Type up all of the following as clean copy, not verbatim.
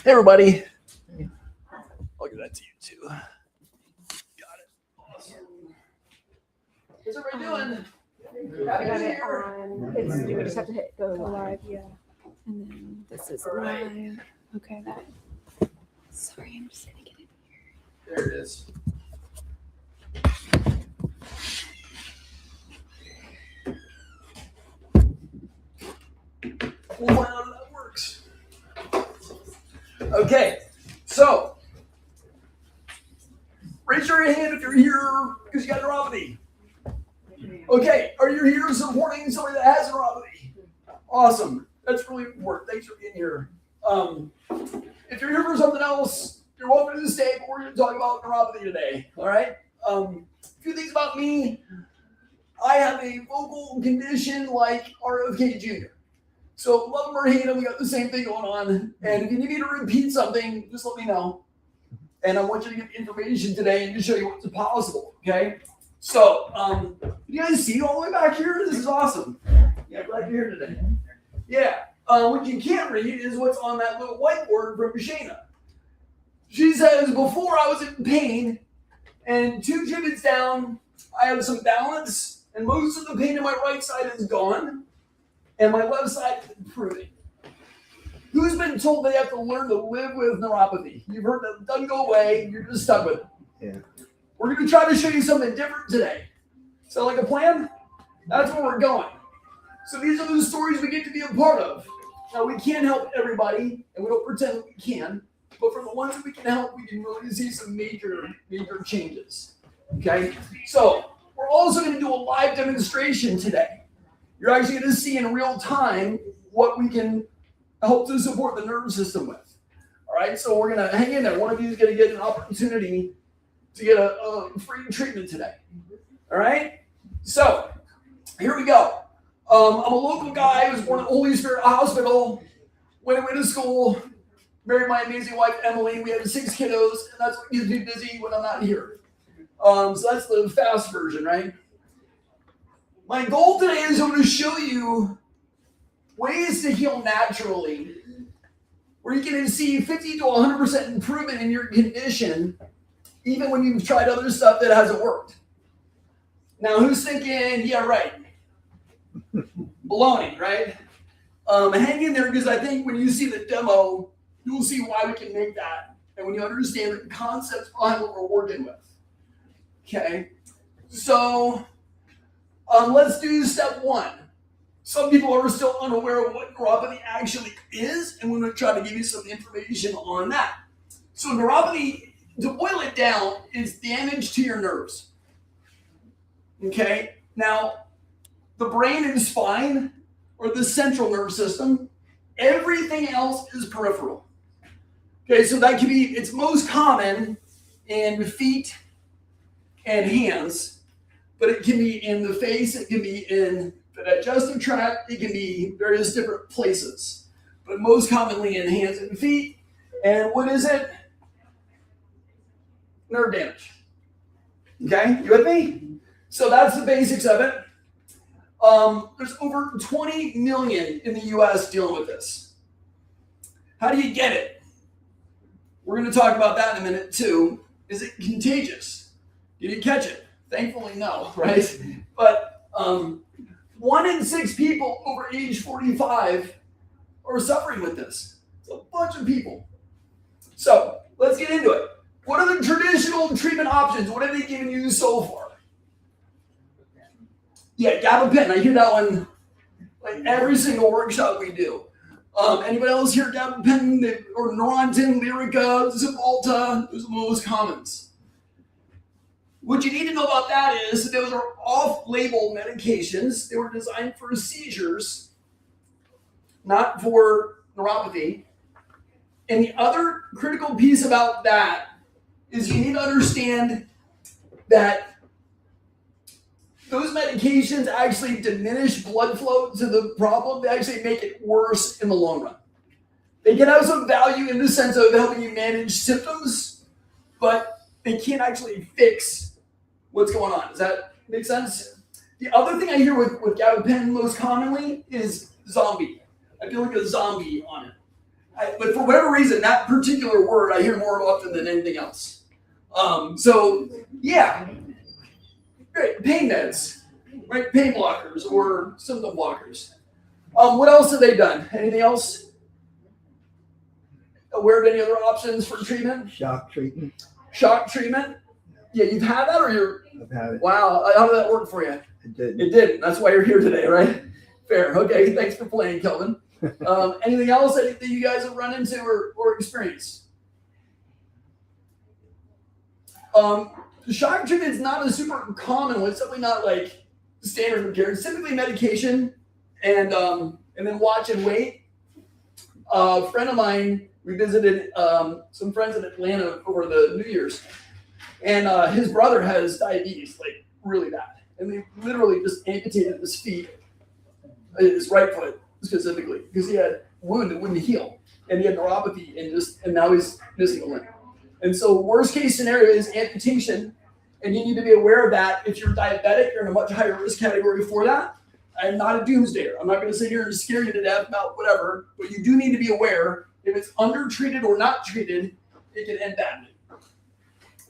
Hey everybody. I'll give that to you too. Got it. Awesome. What's everybody doing? I got it on. It's, we just have to hit go live, yeah. And then this is live. Okay, that. Sorry, I'm just gonna get it here. There it is. We'll find out how that works. Okay, so raise your hand if you're here because you got neuropathy. Okay, are you here supporting somebody that has neuropathy? Awesome, that's really important. Thanks for being here. If you're here for something else, you're welcome to stay, but we're going to talk about neuropathy today. All right. A few things about me. I have a vocal condition like RFK Jr. So love him or hate him, we got the same thing going on. And if you need me to repeat something, just let me know. And I want you to get information today and to show you what's possible. Okay. So you guys see all the way back here? This is awesome. Yeah, glad you're here today. Yeah. What you can't read is what's on that little whiteboard from Shayna. She says, before I was in pain and 2 treatments down, I have some balance and most of the pain in my right side is gone and my left side is improving. Who's been told they have to learn to live with neuropathy? You've heard that it doesn't go away, you're just stuck with it. Yeah. We're going to try to show you something different today. So like a plan? That's where we're going. So these are the stories we get to be a part of. Now we can't help everybody, and we don't pretend that we can, but for the ones that we can help, we can really see some major changes. Okay? So we're also going to do a live demonstration today. You're actually going to see in real time what we can help to support the nervous system with. All right? So we're going to hang in there. One of you is going to get an opportunity to get a free treatment today. All right? So here we go. I'm a local guy. I was born at Holy Spirit Hospital. Went away to school. Married my amazing wife, Emily. We had 6 kiddos, and that's what keeps me busy when I'm not here. So that's the fast version, right? My goal today is I'm going to show you ways to heal naturally, where you can see 50 to 100% improvement in your condition, even when you've tried other stuff that hasn't worked. Now, who's thinking, yeah, right? Baloney, right? Hang in there because I think when you see the demo, you'll see why we can make that. And when you understand the concepts behind what we're working with. Okay? So, let's do step 1. Some people are still unaware of what neuropathy actually is, and we're going to try to give you some information on that. So neuropathy, to boil it down, is damage to your nerves. Okay? Now, the brain and spine, or the central nervous system, everything else is peripheral. Okay, so that can be, it's most common in feet and hands, but it can be in the face, it can be in the digestive tract, it can be various different places, but most commonly in hands and feet. And what is it? Nerve damage. Okay, you with me? So that's the basics of it. There's over 20 million in the US dealing with this. How do you get it? We're going to talk about that in a minute too. Is it contagious? Did you catch it? Thankfully, no, right? But 1 in 6 people over age 45 are suffering with this. It's a bunch of people. So let's get into it. What are the traditional treatment options? What have they given you so far? Yeah, gabapentin. I hear that one like every single workshop we do. Anybody else hear gabapentin or Neurontin, Lyrica, Cymbalta? Those are the most commons. What you need to know about that is that those are off-label medications. They were designed for seizures, not for neuropathy. And the other critical piece about that is you need to understand that those medications actually diminish blood flow to the problem. They actually make it worse in the long run. They can have some value in the sense of helping you manage symptoms, but they can't actually fix what's going on. Does that make sense? The other thing I hear with gabapentin most commonly is zombie. I feel like a zombie on it. But for whatever reason, that particular word I hear more often than anything else. So yeah, great. Pain meds, right? Pain blockers or symptom blockers. What else have they done? Anything else? Aware of any other options for treatment? Shock treatment. Shock treatment? Yeah, you've had that, or you're? I've had it. Wow, how did that work for you? It did. It didn't. That's why you're here today, right? Fair. Okay, thanks for playing, Kelvin. Anything else that you guys have run into or experienced? Shock treatment is not a super common one. It's definitely not like standard of care. It's typically medication and then watch and wait. A friend of mine, we visited some friends in Atlanta over the New Year's, and his brother has diabetes, like really bad, and they literally just amputated his feet, his right foot specifically, because he had a wound that wouldn't heal, and he had neuropathy, and now he's missing a limb. And so worst case scenario is amputation, and you need to be aware of that. If you're diabetic, you're in a much higher risk category for that. I'm not a doomsdayer. I'm not going to sit here and scare you to death about whatever, but you do need to be aware if it's undertreated or not treated, it can end badly.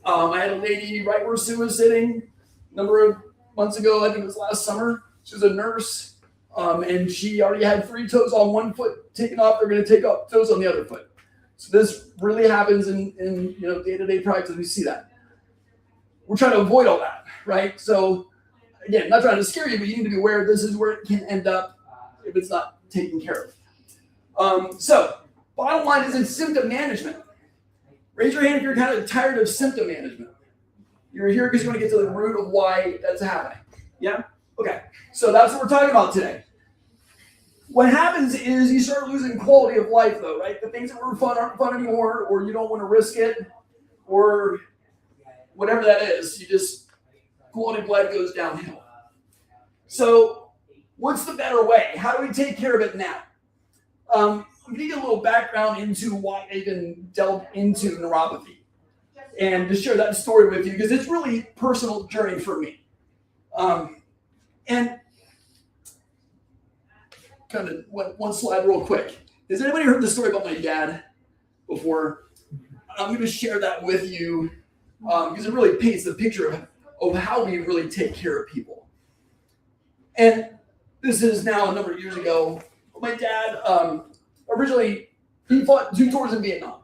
I had a lady right where Sue was sitting a number of months ago, I think it was last summer. She was a nurse, and she already had 3 toes on one foot taken off. They're going to take off toes on the other foot. So this really happens in day-to-day practice. We see that. We're trying to avoid all that, right? So again, not trying to scare you, but you need to be aware this is where it can end up if it's not taken care of. So bottom line is in symptom management. Raise your hand if you're kind of tired of symptom management. You're here because you want to get to the root of why that's happening. Yeah? Okay. So that's what we're talking about today. What happens is you start losing quality of life, though, right? The things that were fun aren't fun anymore, or you don't want to risk it, or whatever that is. You just, quality of life goes downhill. So what's the better way? How do we take care of it now? We need a little background into why I even delved into neuropathy, and to share that story with you, because it's really a personal journey for me. And kind of one slide real quick. Has anybody heard the story about my dad before? I'm going to share that with you because it really paints the picture of how we really take care of people. And this is now a number of years ago. My dad, originally, he fought 2 tours in Vietnam.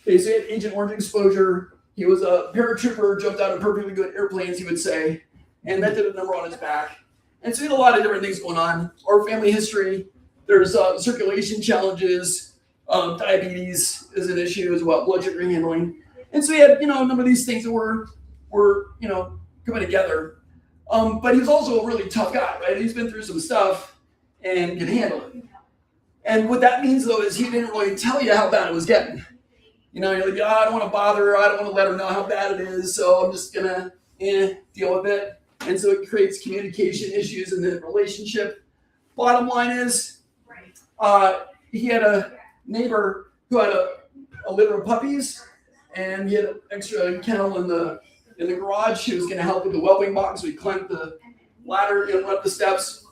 Okay, so he had Agent Orange exposure. He was a paratrooper, jumped out of perfectly good airplanes, he would say, and that did a number on his back. And so he had a lot of different things going on. Our family history, there's circulation challenges, diabetes is an issue as well, blood sugar handling. And so he had, a number of these things that were coming together. But he was also a really tough guy, right? He's been through some stuff and can handle it. And what that means, though, is he didn't really tell you how bad it was getting. You're like, I don't want to bother her. I don't want to let her know how bad it is. So I'm just going to deal with it. And so it creates communication issues in the relationship. Bottom line is, he had a neighbor who had a litter of puppies, and he had an extra kennel in the garage. She was going to help with the whelping box. So he climbed the ladder, went up the steps.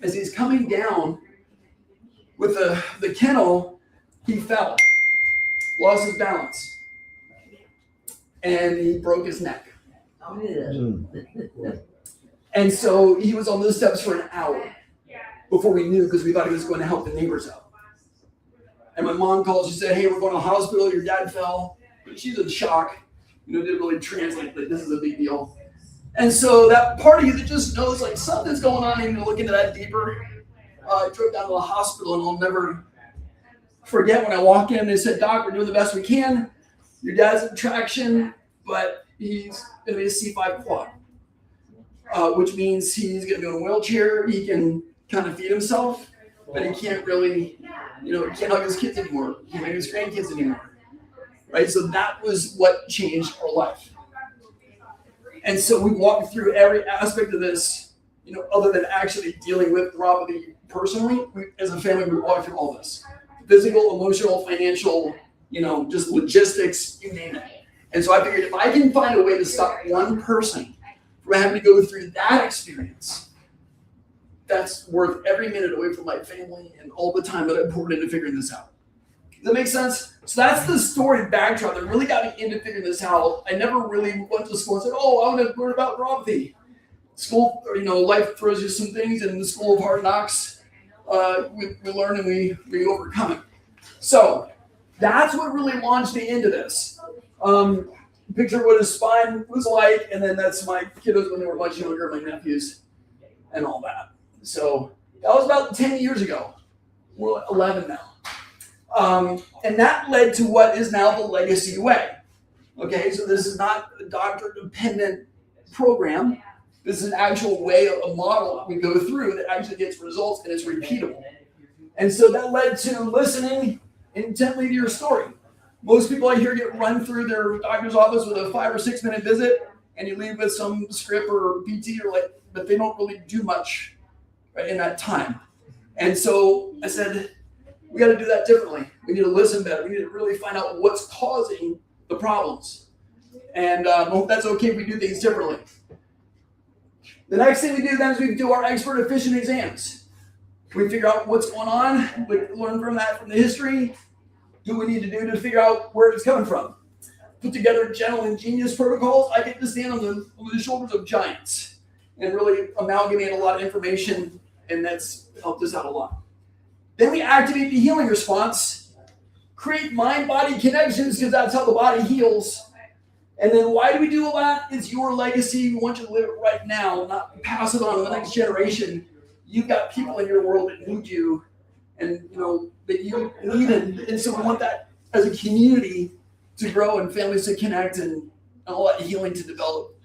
As he's coming down with the kennel, he fell, lost his balance, and he broke his neck. And so he was on those steps for an hour before we knew, because we thought he was going to help the neighbors out. And my mom called. She said, hey, we're going to the hospital. Your dad fell. She's in shock. Didn't really translate that this is a big deal. And so that part of you that just knows like something's going on, and you look into that deeper. I drove down to the hospital, and I'll never forget when I walked in. They said, Doc, we're doing the best we can. Your dad's in traction, but he's going to be a C5 quad, which means he's going to be in a wheelchair. He can kind of feed himself, but he can't really, he can't hug his kids anymore. He can't hug his grandkids anymore. Right? So that was what changed our life. And so we walked through every aspect of this, other than actually dealing with neuropathy personally. As a family, we walked through all this. Physical, emotional, financial, just logistics, you name it. And so I figured if I can find a way to stop one person from having to go through that experience, that's worth every minute away from my family and all the time that I poured into figuring this out. Does that make sense? So that's the story backdrop that really got me into figuring this out. I never really went to school and said, oh, I want to learn about neuropathy. School, life throws you some things, and in the school of hard knocks, we learn and we overcome it. So that's what really launched me into this. Picture what his spine was like, and then that's my kiddos when they were much younger, my nephews, and all that. So that was about 10 years ago. We're 11 now. And that led to what is now the Legacy Way. Okay, so this is not a doctor-dependent program. This is an actual way, a model that we go through that actually gets results and is repeatable. And so that led to listening intently to your story. Most people I hear get run through their doctor's office with a 5 or 6 minute visit, and you leave with some script or PT but they don't really do much right in that time. And so I said, we got to do that differently. We need to listen better. We need to really find out what's causing the problems. And I hope that's okay if we do things differently. The next thing we do then is we do our expert efficient exams. We figure out what's going on, we learn from that, from the history. Do what we need to do to figure out where it's coming from. Put together gentle ingenious protocols. I get to stand on the shoulders of giants and really amalgamate a lot of information, and that's helped us out a lot. Then we activate the healing response, create mind-body connections because that's how the body heals. And then why do we do all that? It's your legacy. We want you to live it right now, not pass it on to the next generation. You've got people in your world that need you, and that you need it. And so we want that as a community to grow and families to connect and all that healing to develop.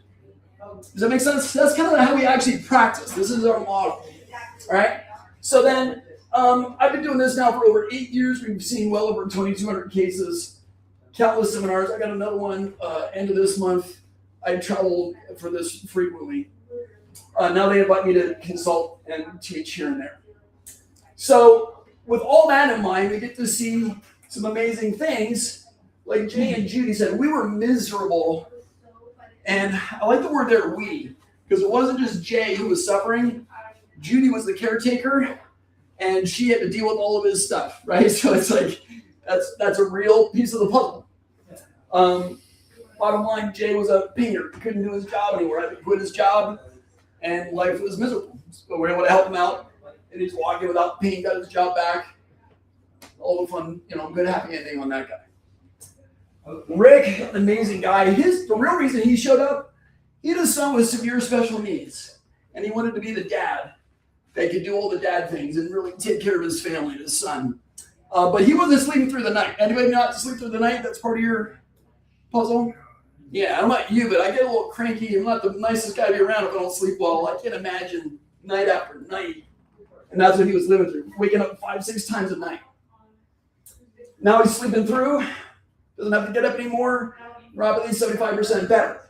Does that make sense? That's kind of how we actually practice. This is our model. All right? So then I've been doing this now for over 8 years. We've seen well over 2,200 cases, countless seminars. I got another one end of this month. I travel for this frequently. Now they invite me to consult and teach here and there. So with all that in mind, we get to see some amazing things. Like Jay and Judy said, we were miserable. And I like the word there, we, because it wasn't just Jay who was suffering. Judy was the caretaker, and she had to deal with all of his stuff, right? So it's like, that's a real piece of the puzzle. Bottom line, Jay was a painter. He couldn't do his job anymore. Had to quit his job, and life was miserable. So we're able to help him out, and he's walking without pain, got his job back. All the fun, good happy ending on that guy. Rick, an amazing guy. The real reason he showed up, he had a son with severe special needs, and he wanted to be the dad that could do all the dad things and really take care of his family, his son. But he wasn't sleeping through the night. Anybody not sleep through the night? That's part of your puzzle? Yeah, I'm not you, but I get a little cranky. I'm not the nicest guy to be around if I don't sleep well. I can't imagine night after night. And that's what he was living through, waking up 5-6 times a night. Now he's sleeping through, doesn't have to get up anymore, rapidly 75% better.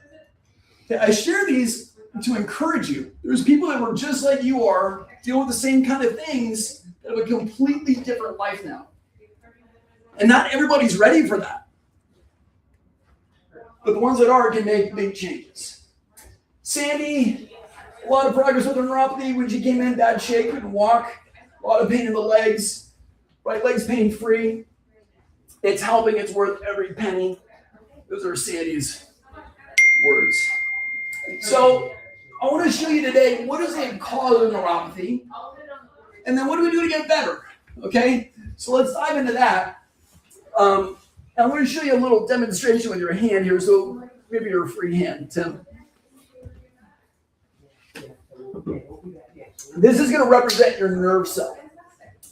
Okay, I share these to encourage you. There's people that were just like you are, dealing with the same kind of things, that have a completely different life now. And not everybody's ready for that. But the ones that are can make big changes. Sandy, a lot of progress with her neuropathy. When she came in, bad shape, couldn't walk, a lot of pain in the legs, right leg's pain-free. It's helping, it's worth every penny. Those are Sandy's words. So I want to show you today, what is the cause of neuropathy? And then what do we do to get better? Okay, so let's dive into that. I'm going to show you a little demonstration with your hand here. So maybe your free hand, Tim. This is going to represent your nerve cell.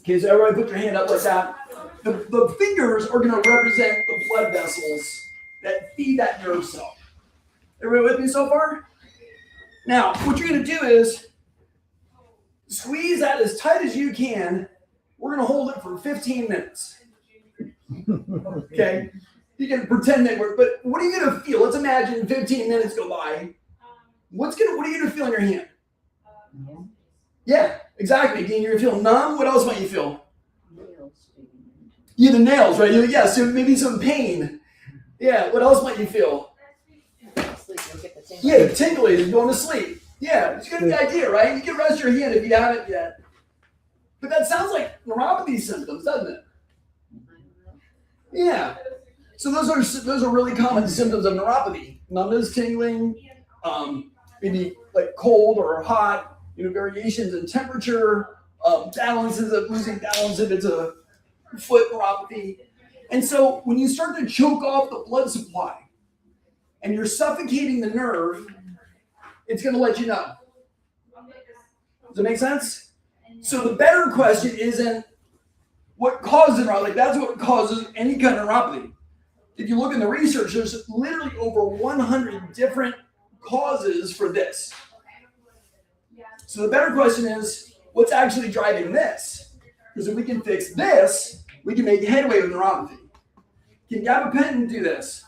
Okay, so everybody put your hand up like that. The fingers are going to represent the blood vessels that feed that nerve cell. Everybody with me so far? Now, what you're going to do is squeeze that as tight as you can. We're going to hold it for 15 minutes. Okay? You can pretend that but what are you going to feel? Let's imagine 15 minutes go by. What are you going to feel in your hand? Yeah, exactly. You're going to feel numb. What else might you feel? The nails, right? Yeah, so maybe some pain. Yeah, what else might you feel? Yeah, tingling, going to sleep. Yeah, it's a good idea, right? You can rest your hand if you haven't yet. But that sounds like neuropathy symptoms, doesn't it? Yeah. So those are really common symptoms of neuropathy: numbness, tingling, maybe like cold or hot. Variations in temperature, losing balance if it's a foot neuropathy. And so when you start to choke off the blood supply and you're suffocating the nerve, it's going to let you know. Does that make sense? So the better question isn't what causes neuropathy. Like that's what causes any kind of neuropathy. If you look in the research, there's literally over 100 different causes for this. So the better question is, what's actually driving this? Because if we can fix this, we can make headway with neuropathy. Can gabapentin do this?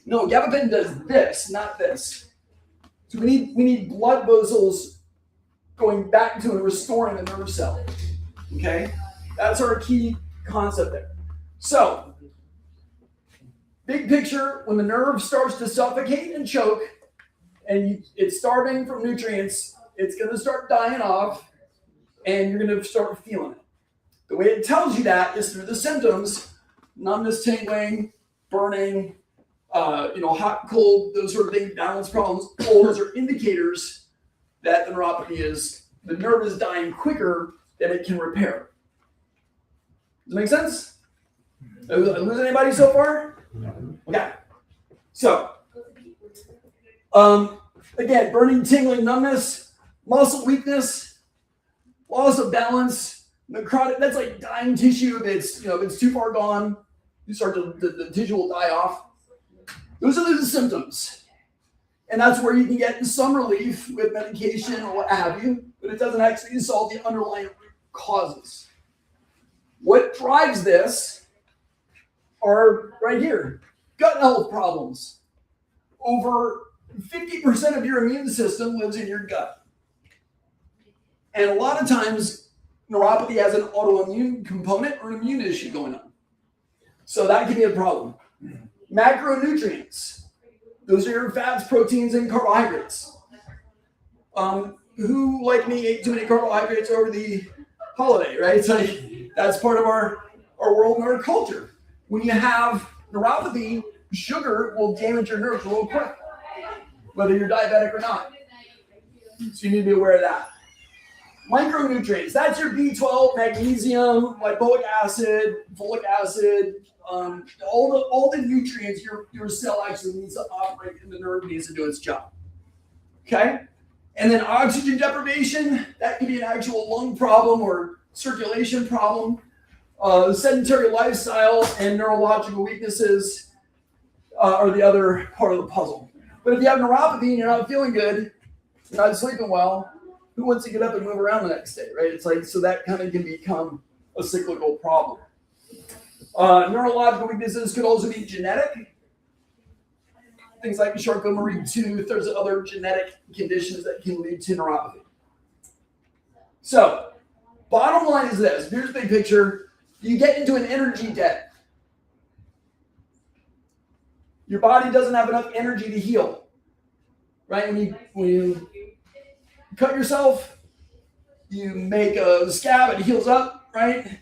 No, gabapentin does this, not this. So we need blood vessels going back to and restoring the nerve cell. Okay? That's our key concept there. So, big picture, when the nerve starts to suffocate and choke, and it's starving from nutrients, it's going to start dying off, and you're going to start feeling it. The way it tells you that is through the symptoms: numbness, tingling, burning, hot, cold, those sort of things, balance problems. All those are indicators that the nerve is dying quicker than it can repair. Does that make sense? Did I lose anybody so far? Okay. So, again, burning, tingling, numbness, muscle weakness, loss of balance, necrotic. That's like dying tissue. If it's too far gone, the tissue will die off. Those are the symptoms, and that's where you can get some relief with medication or what have you. But it doesn't actually solve the underlying causes. What drives this are right here: gut health problems. Over 50% of your immune system lives in your gut. And a lot of times, neuropathy has an autoimmune component or an immune issue going on. So that can be a problem. Macronutrients. Those are your fats, proteins, and carbohydrates. Who, like me, ate too many carbohydrates over the holiday, right? It's like that's part of our world and our culture. When you have neuropathy, sugar will damage your nerves real quick, whether you're diabetic or not. So you need to be aware of that. Micronutrients, that's your B12, magnesium, lipoic acid, folic acid, all the nutrients your cell actually needs to operate and the nerve needs to do its job. Okay? And then oxygen deprivation, that can be an actual lung problem or circulation problem. Sedentary lifestyle and neurological weaknesses are the other part of the puzzle. But if you have neuropathy and you're not feeling good, you're not sleeping well, who wants to get up and move around the next day, right? It's like, so that kind of can become a cyclical problem. Neurological weaknesses could also be genetic. Things like Charcot-Marie-Tooth, there's other genetic conditions that can lead to neuropathy. So, bottom line is this. Here's the big picture. You get into an energy debt. Your body doesn't have enough energy to heal, right? When you cut yourself, you make a scab, it heals up, right?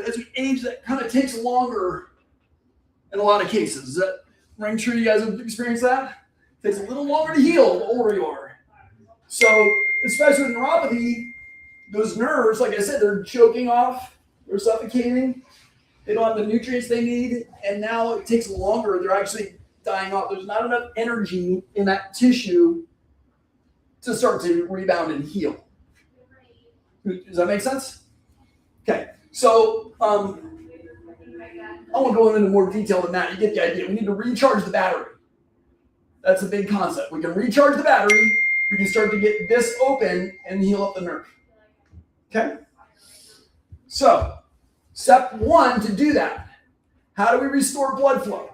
As we age, that kind of takes longer in a lot of cases. Does that ring true? You guys have experienced that? It takes a little longer to heal the older you are. So, especially with neuropathy, those nerves, like I said, they're choking off, they're suffocating, they don't have the nutrients they need, and now it takes longer. They're actually dying off. There's not enough energy in that tissue to start to rebound and heal. Does that make sense? Okay, so I won't go into more detail than that. You get the idea. We need to recharge the battery. That's a big concept. We can recharge the battery. We can start to get this open and heal up the nerve. Okay? So, step one to do that. How do we restore blood flow?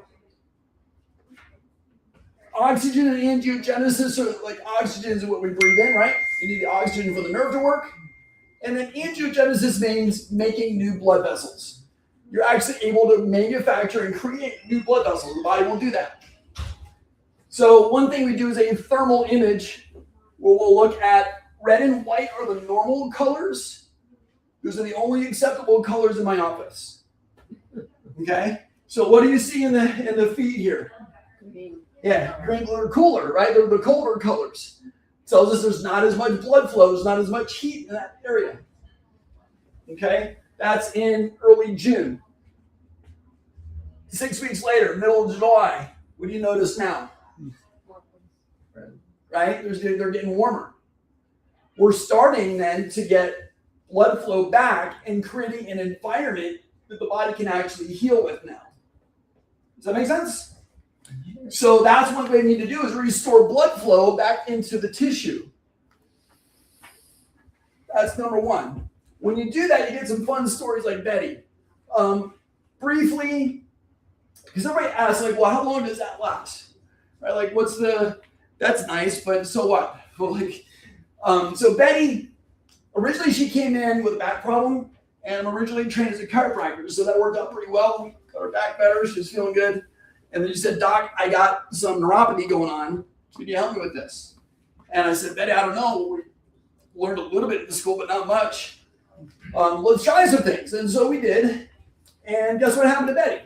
Oxygen and angiogenesis, are like oxygen is what we breathe in, right? You need the oxygen for the nerve to work. And then angiogenesis means making new blood vessels. You're actually able to manufacture and create new blood vessels. The body will do that. So one thing we do is a thermal image where we'll look at red and white are the normal colors. Those are the only acceptable colors in my office. Okay, so what do you see in the feet here? Green. Yeah, green or cooler, right? They're the colder colors. Tells us there's not as much blood flow, there's not as much heat in that area. Okay, that's in early June. 6 weeks later, middle of July, what do you notice now? Right? They're getting warmer. We're starting then to get blood flow back and creating an environment that the body can actually heal with now. Does that make sense? So that's what we need to do is restore blood flow back into the tissue. That's number one. When you do that, you get some fun stories like Betty. Briefly, because everybody asks, like, well, how long does that last? Right? Like, that's nice, but so what? So Betty, originally she came in with a back problem, and I'm originally trained as a chiropractor, so that worked out pretty well. Got her back better, she was feeling good. And then she said, Doc, I got some neuropathy going on. Can you help me with this? And I said, Betty, I don't know. We learned a little bit in school, but not much. Let's try some things. And so we did. And guess what happened to Betty?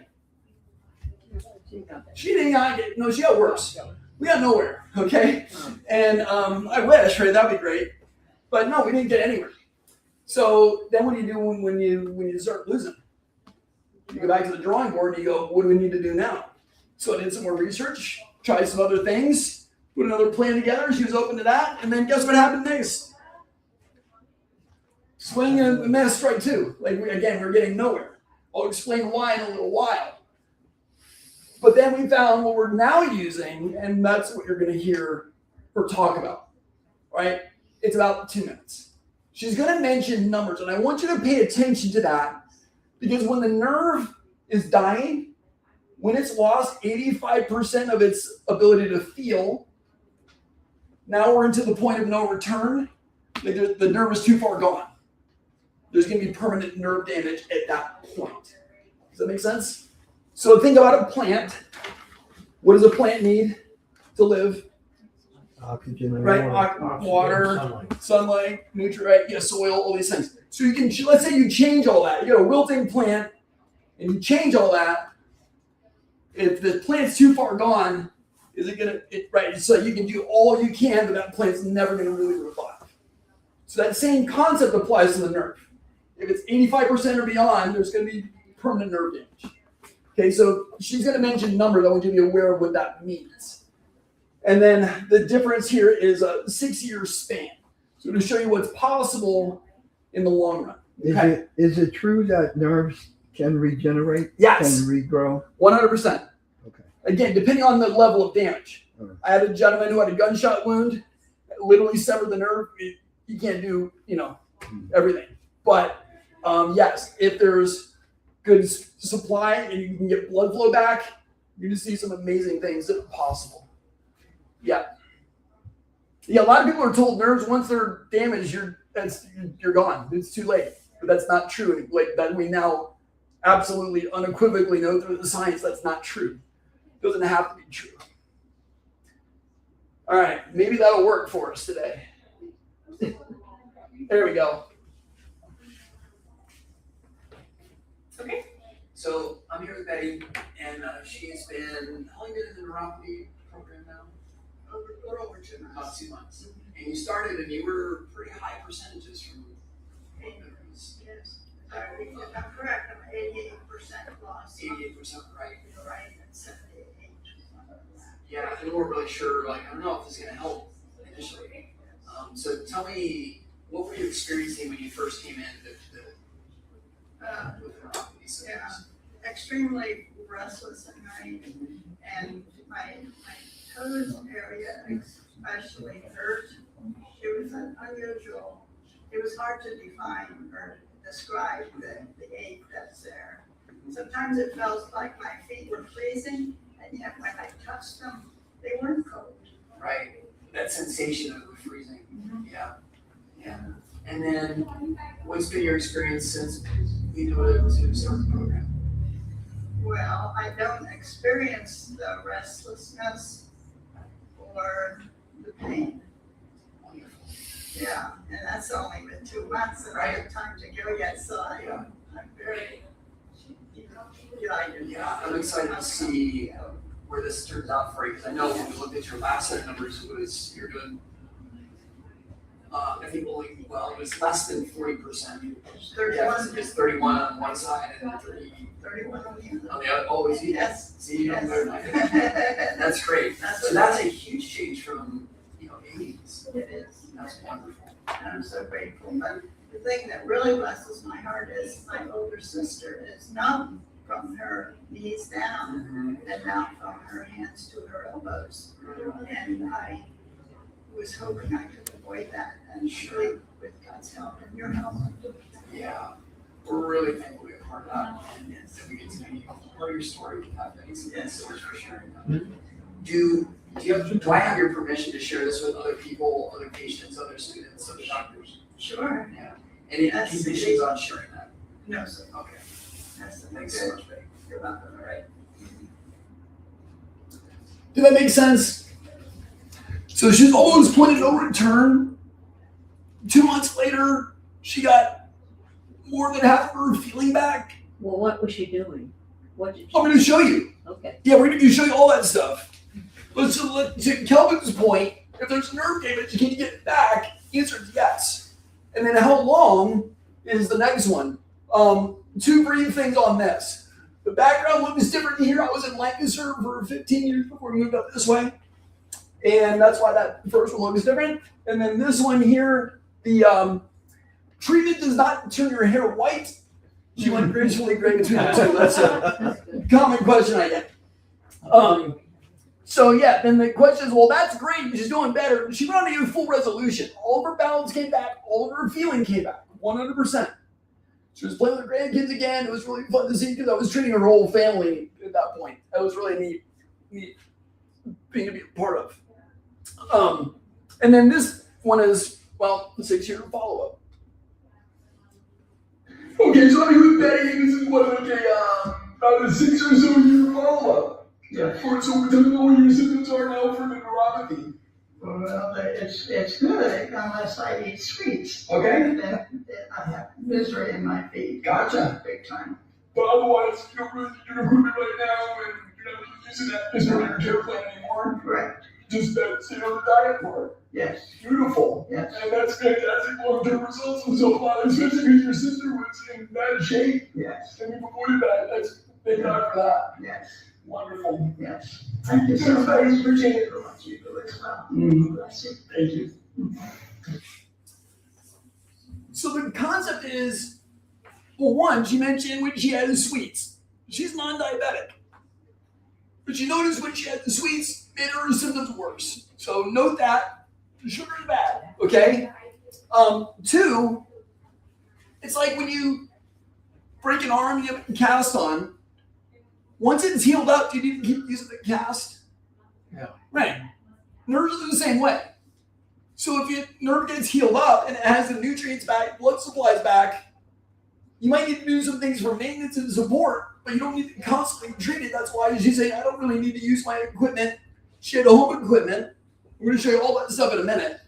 She didn't get, no, she got worse. We got nowhere, okay? And I wish, right? That'd be great. But no, we didn't get anywhere. So then what do you do when you start losing? You go back to the drawing board and you go, what do we need to do now? So I did some more research, tried some other things, put another plan together. She was open to that. And then guess what happened next? Swing and miss strike two. We're getting nowhere. I'll explain why in a little while. But then we found what we're now using, and that's what you're going to hear her talk about, right? It's about 2 minutes. She's going to mention numbers, and I want you to pay attention to that because when the nerve is dying, when it's lost 85% of its ability to feel, now we're into the point of no return. The nerve is too far gone. There's going to be permanent nerve damage at that point. Does that make sense? So think about a plant. What does a plant need to live? Oxygen, and right? Water, sunlight, nutrient, soil, all these things. So you can, let's say you change all that. You got a wilting plant, and you change all that. If the plant's too far gone, is it gonna? Right. So you can do all you can, but that plant's never gonna really revive. So that same concept applies to the nerve. If it's 85% or beyond, there's gonna be permanent nerve damage. Okay, so she's gonna mention numbers. I want you to be aware of what that means. And then the difference here is a 6-year span. So to show you what's possible in the long run. Okay? Is it true that nerves can regenerate? Yes. Can regrow? 100%. Okay. Again, depending on the level of damage. Right. I had a gentleman who had a gunshot wound, literally severed the nerve. You can't do, everything. But yes, if there's good supply and you can get blood flow back, you're going to see some amazing things that are possible. Yeah. Yeah, a lot of people are told nerves, once they're damaged, you're gone. It's too late. But that's not true. Like that we now absolutely unequivocally know through the science that's not true. It doesn't have to be true. All right, maybe that'll work for us today. There we go. Okay, so I'm here with Betty, and she's been, how long been in the neuropathy program now? Over 2 months. About 2 months. And you started, and you were pretty high percentages from pain memories. Yes, I'm correct. I'm 88% loss. 88%, right? Right, and 78. Yeah, and we're really sure. I don't know if this is going to help initially. So tell me, what were you experiencing when you first came in with the neuropathy symptoms? Extremely restless at night, and my toes area especially hurt. It was unusual. It was hard to define or describe the ache that's there. Sometimes it felt like my feet were freezing, and yet when I touched them, they weren't cold. Right, that sensation of freezing. Mm-hmm. Yeah. And then, what's been your experience since you to start the program? Well, I don't experience the restlessness or the pain. Wonderful. Yeah, and that's only been 2 months, and I have time to go yet, so I'm very guided. Yeah, I'm excited to see where this turns out for you, because I know when we looked at your last set of numbers, you're doing, I think only, well, it was less than 40%. 31. It's 31 on one side and 31 on the other. on the other. Oh, is he? Yes. See, Yes. That's great. So that's a huge change from, 80s. It is. That's wonderful. And I'm so grateful. But the thing that really blesses my heart is my older sister is numb from her knees down and now from her hands to her elbows. And I was hoping I could avoid that, and surely with God's help and your help. Yeah, we're really thankful to be a part of that. And Yes. that we get to be part of your story. Thanks so much for sharing that. Mhm. Do I have your permission to share this with other people, other patients, other students, other doctors? Sure. Yeah. Any Yes. conditions on sharing that? No, sir. Okay. That's Thanks so much, babe. You're welcome. All right. Did that make sense? So she's always point of no return. 2 months later, she got more than half of her feeling back. Well, what was she doing? What did she? I'm going to show you. Okay. Yeah, we're going to show you all that stuff. But to Kelvin's point, if there's nerve damage, can you get it back? The answer is yes. And then how long is the next one? 2 brief things on this. The background look is different here. I was in Lancaster for 15 years before we moved up this way. And that's why that first one looks different. And then this one here, the treatment does not turn your hair white. She went gracefully gray between the two. That's a common question I get. So yeah, then the question is, well, that's great. She's doing better. She went on to get full resolution. All of her balance came back. All of her feeling came back. 100%. She was playing with her grandkids again. It was really fun to see because I was treating her whole family at that point. That was really neat thing to be a part of. And then this one is, well, the 6-year follow-up. Okay, so I mean, Betty, this is what the 6 or so year follow-up. Yeah. So tell me what your symptoms are now for the neuropathy. Well, it's good unless I eat sweets. Okay. Then I have misery in my feet. Gotcha. Big time. But otherwise, you don't really do improvement right now, and you're not really using that as part of your care plan anymore. Correct. Just that, the diet part. Yes. Beautiful. Yes. And that's fantastic long-term results and so far, especially because your sister was in bad shape. Yes. And you've avoided that. Thank God for that. Yes. Wonderful. Yes. Thank you so much. Appreciate it for what you do as well. Bless you. Thank you. So the concept is, well, one, she mentioned when she had the sweets. She's non-diabetic. But she noticed when she had the sweets, made her symptoms worse. So note that sugar is bad, okay? 2, it's like when you break an arm, you have a cast on. Once it's healed up, do you need to keep using the cast? Yeah. Right. Nerves are the same way. So if your nerve gets healed up and it has the nutrients back, blood supplies back, you might need to do some things for maintenance and support, but you don't need to constantly treat it. That's why she's saying, I don't really need to use my equipment. She had home equipment. We're going to show you all that stuff in a minute.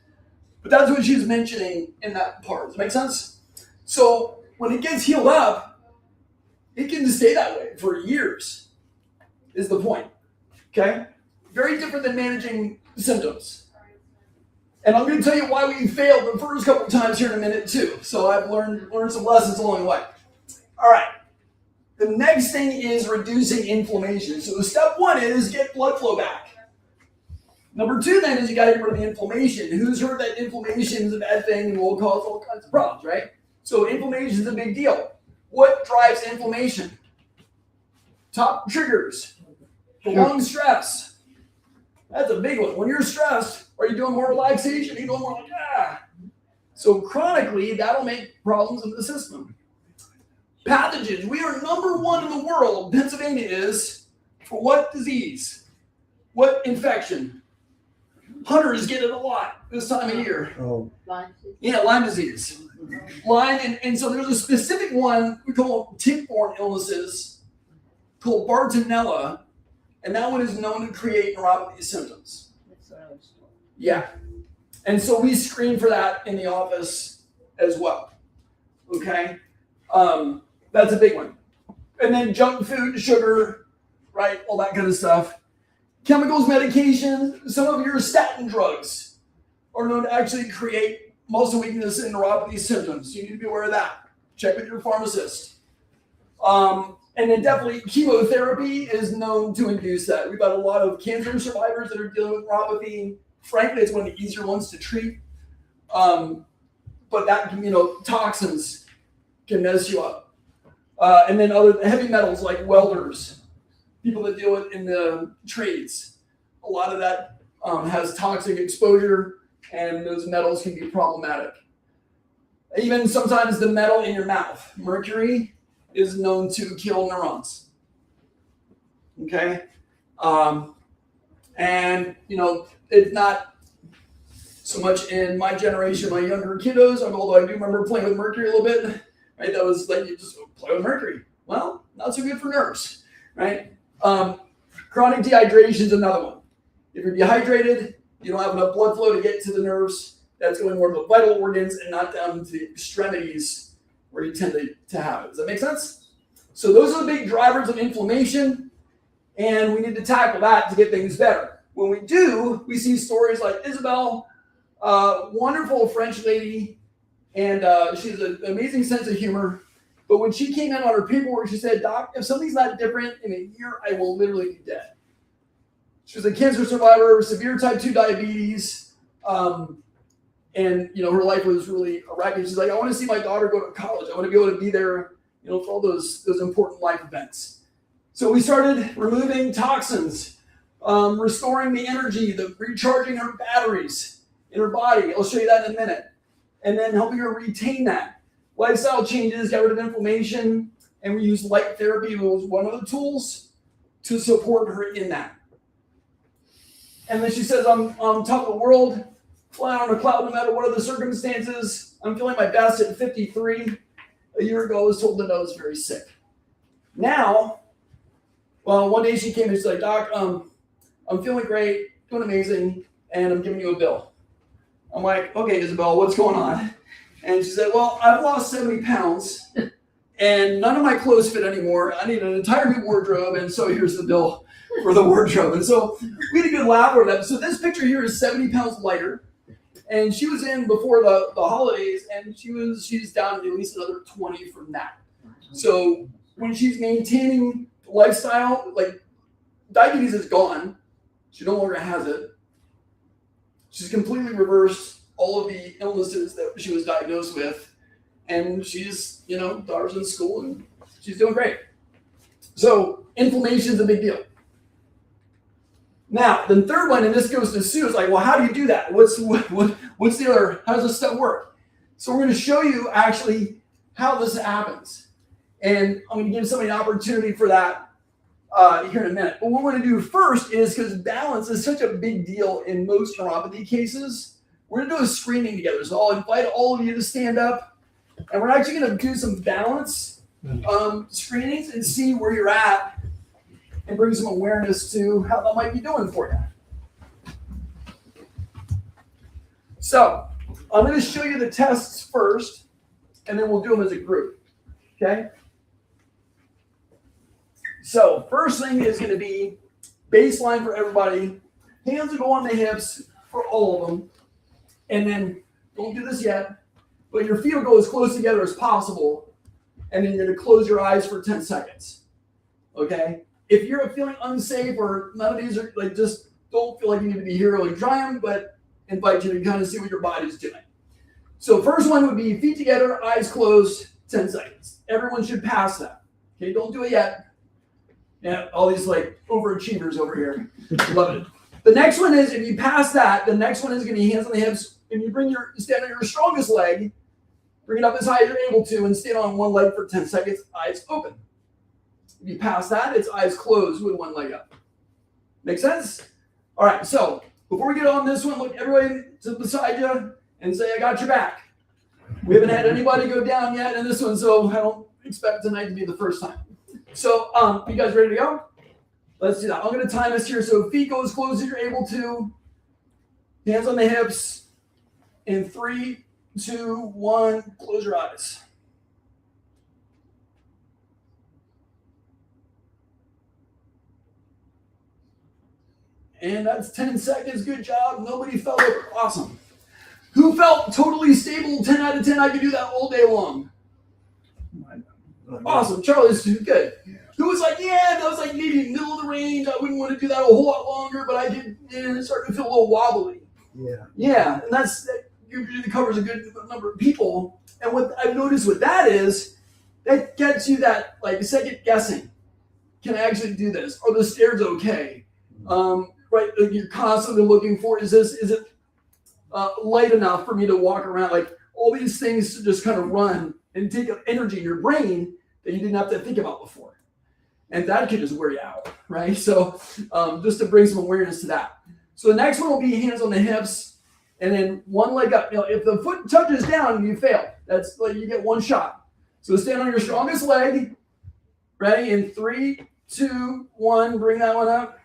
But that's what she's mentioning in that part. Does that make sense? So when it gets healed up, it can stay that way for years, is the point. Okay? Very different than managing symptoms. And I'm going to tell you why we failed the first couple of times here in a minute too. So I've learned some lessons along the way. All right. The next thing is reducing inflammation. So step 1 is get blood flow back. Number 2 then is you got to get rid of the inflammation. Who's heard that inflammation is a bad thing and will cause all kinds of problems, right? So inflammation is a big deal. What drives inflammation? Top triggers. Prolonged stress. That's a big one. When you're stressed, are you doing more relaxation? Are you doing more like, So chronically, that'll make problems in the system. Pathogens. We are number 1 in the world, Pennsylvania is, for what disease? What infection? Hunters get it a lot this time of year. Oh, Yeah, Lyme disease. Lyme, and so there's a specific one we call tick-borne illnesses called Bartonella, and that one is known to create neuropathy symptoms. That's what I was told. Yeah. And so we screen for that in the office as well. Okay? That's a big one. And then junk food, sugar, right? All that kind of stuff. Chemicals, medication, some of your statin drugs are known to actually create muscle weakness and neuropathy symptoms. You need to be aware of that. Check with your pharmacist. And then definitely chemotherapy is known to induce that. We've got a lot of cancer survivors that are dealing with neuropathy. Frankly, it's one of the easier ones to treat. But that, toxins can mess you up. And then other heavy metals like welders, people that deal with in the trades. A lot of that has toxic exposure, and those metals can be problematic. Even sometimes the metal in your mouth, mercury, is known to kill neurons. Okay? And, it's not so much in my generation, my younger kiddos, although I do remember playing with mercury a little bit, right? That was like, you just play with mercury. Well, not so good for nerves, right? Chronic dehydration is another one. If you're dehydrated, you don't have enough blood flow to get to the nerves. That's going more to the vital organs and not down to the extremities where you tend to have it. Does that make sense? So those are the big drivers of inflammation, and we need to tackle that to get things better. When we do, we see stories like Isabel, wonderful French lady, and she has an amazing sense of humor. But when she came in on her paperwork, she said, "Doc, if something's not different in a year, I will literally be dead." She was a cancer survivor, severe type 2 diabetes, and her life was really wrecked. She's like, "I want to see my daughter go to college. I want to be able to be there, for all those important life events." So we started removing toxins, restoring the energy, recharging her batteries in her body. I'll show you that in a minute. And then helping her retain that. Lifestyle changes, got rid of inflammation, and we use light therapy was one of the tools to support her in that. And then she says, I'm on top of the world, flying on a cloud no matter what are the circumstances. I'm feeling my best at 53. A year ago, I was told that I was very sick. Now, one day she came and she's like, "Doc, I'm feeling great, doing amazing, and I'm giving you a bill." I'm like, "Okay, Isabel, what's going on?" And she said, "Well, I've lost 70 pounds, and none of my clothes fit anymore. I need an entire new wardrobe, and so here's the bill for the wardrobe." And so we had a good laugh over that. So this picture here is 70 pounds lighter, and she was in before the holidays, and she's down at least another 20 from that. So when she's maintaining lifestyle, like diabetes is gone, she no longer has it. She's completely reversed all of the illnesses that she was diagnosed with, and she's, daughter's in school and she's doing great. So inflammation is a big deal. Now, the third one, and this goes to Sue, is like, well, how do you do that? What's the other, how does this stuff work? So we're going to show you actually how this happens. And I'm going to give somebody an opportunity for that here in a minute. But what we're going to do first is, because balance is such a big deal in most neuropathy cases, we're going to do a screening together. So I'll invite all of you to stand up, and we're actually going to do some balance screenings and see where you're at and bring some awareness to how that might be doing for you. So I'm going to show you the tests first, and then we'll do them as a group. Okay? So first thing is going to be baseline for everybody. Hands will go on the hips for all of them. And then, don't do this yet, but your feet will go as close together as possible. And then you're going to close your eyes for 10 seconds. Okay? If you're feeling unsafe or none of these are, just don't feel like you need to be here really trying, but invite you to kind of see what your body's doing. So first one would be feet together, eyes closed, 10 seconds. Everyone should pass that. Okay, don't do it yet. Yeah, all these overachievers over here. Love it. The next one is, if you pass that, the next one is going to be hands on the hips, and you stand on your strongest leg, bring it up as high as you're able to, and stand on one leg for 10 seconds, eyes open. If you pass that, it's eyes closed with one leg up. Make sense? All right, so before we get on this one, look everybody to beside you and say, "I got your back." We haven't had anybody go down yet in this one, so I don't expect tonight to be the first time. So, you guys ready to go? Let's do that. I'm going to time us here. So feet go as close as you're able to. Hands on the hips. In 3, 2, 1, close your eyes. And that's 10 seconds. Good job. Nobody fell over. Awesome. Who felt totally stable? 10 out of 10. I could do that all day long. Awesome. Charlie's good. Who was like, yeah, that was like maybe middle of the range. I wouldn't want to do that a whole lot longer, but I did. It started to feel a little wobbly. Yeah. Yeah, and that usually covers a good number of people. And what I've noticed with that is that gets you that like second guessing. Can I actually do this? Are the stairs okay? Right, like you're constantly looking for is it light enough for me to walk around? Like all these things to just kind of run and take up energy in your brain that you didn't have to think about before. And that could just wear you out, right? So just to bring some awareness to that. So the next one will be hands on the hips and then one leg up. You know, if the foot touches down, you fail. That's like you get one shot. So stand on your strongest leg. Ready? In 3, 2, 1, bring that one up.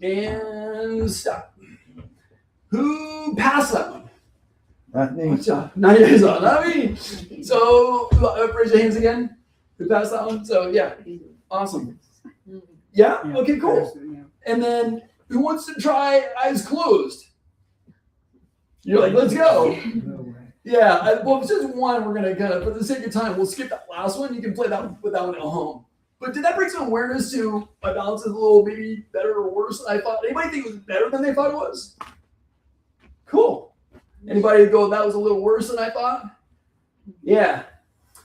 And stop. Who passed that one? Not me. Not you, not me. So raise your hands again. Who passed that one? So yeah, awesome. Yeah. Okay. Cool. And then who wants to try eyes closed? You're like, let's go. Yeah. Well, if it's just one, we're gonna kind of, for the sake of time, we'll skip that last one. You can play that with that one at home. But did that bring some awareness to my balance is a little maybe better or worse than I thought? Anybody think it was better than they thought it was? Cool. Anybody go, that was a little worse than I thought? Yeah.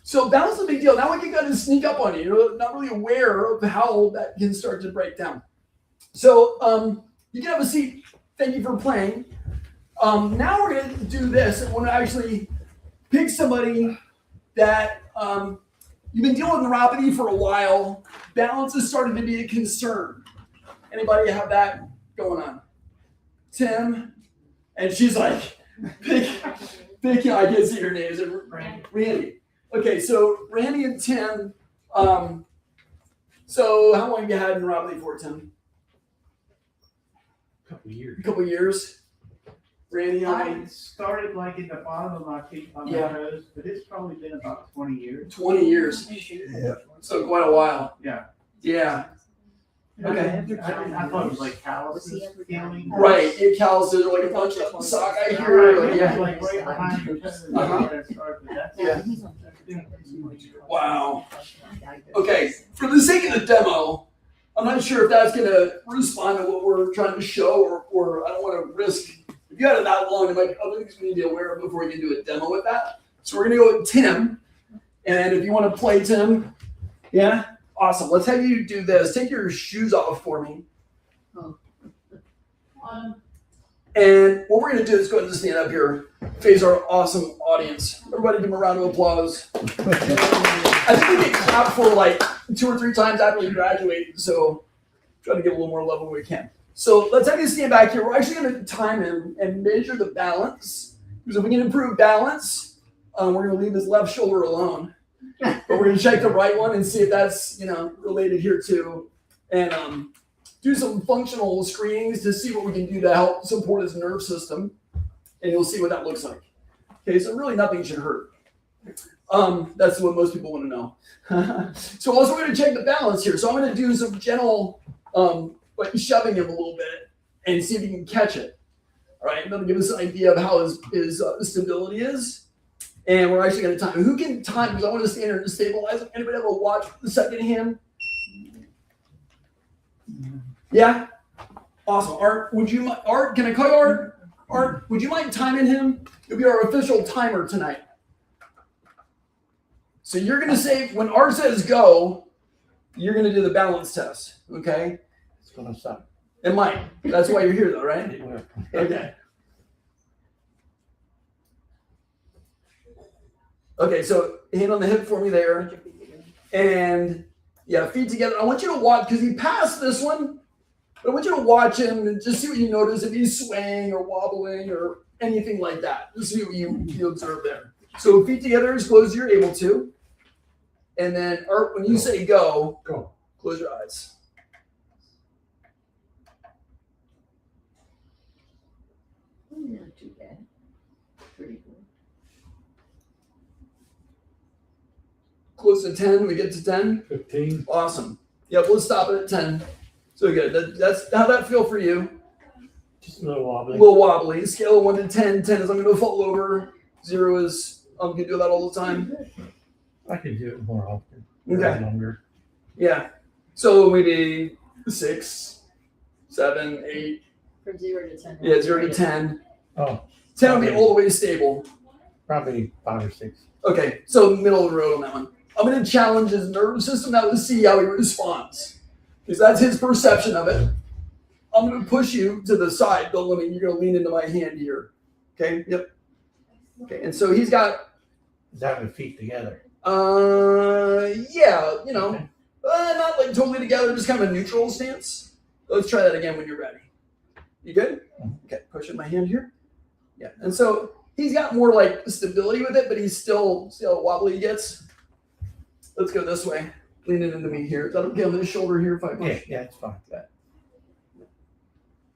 So balance is a big deal. Now we can kind of sneak up on you. You're not really aware of how that can start to break down. So you can have a seat. Thank you for playing. Now we're going to do this. I want to actually pick somebody that you've been dealing with neuropathy for a while. Balance is starting to be a concern. Anybody have that going on? Tim? And she's like, pick, I can't see your names. Randy. Okay, so Randy and Tim. So how long have you had neuropathy for, Tim? A couple A couple years. Randy, how many? I started like in the bottom of my feet on my toes, but it's probably been about 20 years. 20 years. Yeah. So quite a while. Yeah. Yeah. Okay. I thought it was like calluses healing. Right. It calluses are like a bunch of sock. I hear it. Yeah. Yeah. Like right behind your toes. Yeah. Wow. Okay. For the sake of the demo, I'm not sure if that's going to respond to what we're trying to show, or I don't want to risk. If you had it that long, there might be other things we need to be aware of before you can do a demo with that. So we're going to go with Tim. And if you want to play Tim, yeah, awesome. Let's have you do this. Take your shoes off for me. And what we're going to do is go ahead and stand up here, face our awesome audience. Everybody give them a round of applause. I think we get clapped for like 2 or 3 times after we graduate, so try to get a little more level when we can. So let's have you stand back here. We're actually going to time him and measure the balance, because if we can improve balance, we're going to leave his left shoulder alone. But we're going to check the right one and see if that's related here too, and do some functional screenings to see what we can do to help support his nerve system, and you'll see what that looks like. Okay, so really nothing should hurt. That's what most people want to know. So also we're going to check the balance here. So I'm going to do some gentle like shoving him a little bit and see if he can catch it. All right, that'll give us an idea of how his stability is. And we're actually going to time him. Who can time? Because I want to stand here to stabilize him. Anybody have a watch the second hand? Yeah? Awesome. Art, can I call you Art? Art, would you mind timing him? You'll be our official timer tonight. So you're going to say, when Art says go, you're going to do the balance test, okay? It's going to stop. It might. That's why you're here though, right? Okay. Okay, so hand on the hip for me there. And yeah, feet together. I want you to watch, because he passed this one, but I want you to watch him and just see what you notice, if he's swaying or wobbling or anything like that. Just see what you observe there. So feet together as close as you're able to. And then Art, when you say go, close your eyes. Not too bad. Pretty good. close to 10? We get to 10? 15. Awesome. Yep, let's stop it at 10. So good. That's how'd that feel for you? Just a little A wobbly. little wobbly. Scale of 1 to 10. 10 is I'm going to fall over. 0 is I'm going to do that all the time. I could do it more often. Okay. Longer. Yeah. So maybe 6, 7, 8. From 0 to 10. Yeah, 0 to 10. Oh, 10 would be all the way stable. probably 5 or 6. Okay, so middle of the road on that one. I'm going to challenge his nervous system now to see how he responds. Because that's his perception of it. I'm going to push you to the side. Don't let me, you're going to lean into my hand here. Okay, yep. Okay, and so he's got, Is that with feet together? yeah, you know, Okay. not like totally together, just kind of a neutral stance. Let's try that again when you're ready. You good? Okay, pushing my hand here. Yeah, and so he's got more like stability with it, but he's still, see how wobbly he gets? Let's go this way. Leaning into me here. Is that okay on this shoulder here if I push? Yeah, it's fine.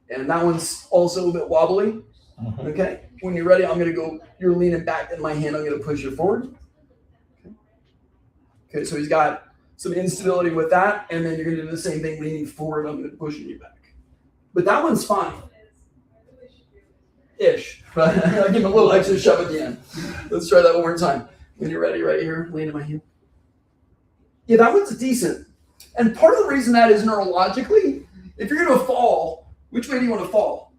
And that one's also a bit wobbly. Uh-huh. Okay, when you're ready, I'm gonna go, you're leaning back in my hand, I'm gonna push you forward. Okay, so he's got some instability with that, and then you're gonna do the same thing, leaning forward, I'm gonna push you back. But that one's fine. Ish. But I'll give him a little extra shove at the end. Let's try that one more time. When you're ready, right here, lean in my hand. Yeah, that one's decent. And part of the reason that is neurologically, if you're gonna fall, which way do you want to fall?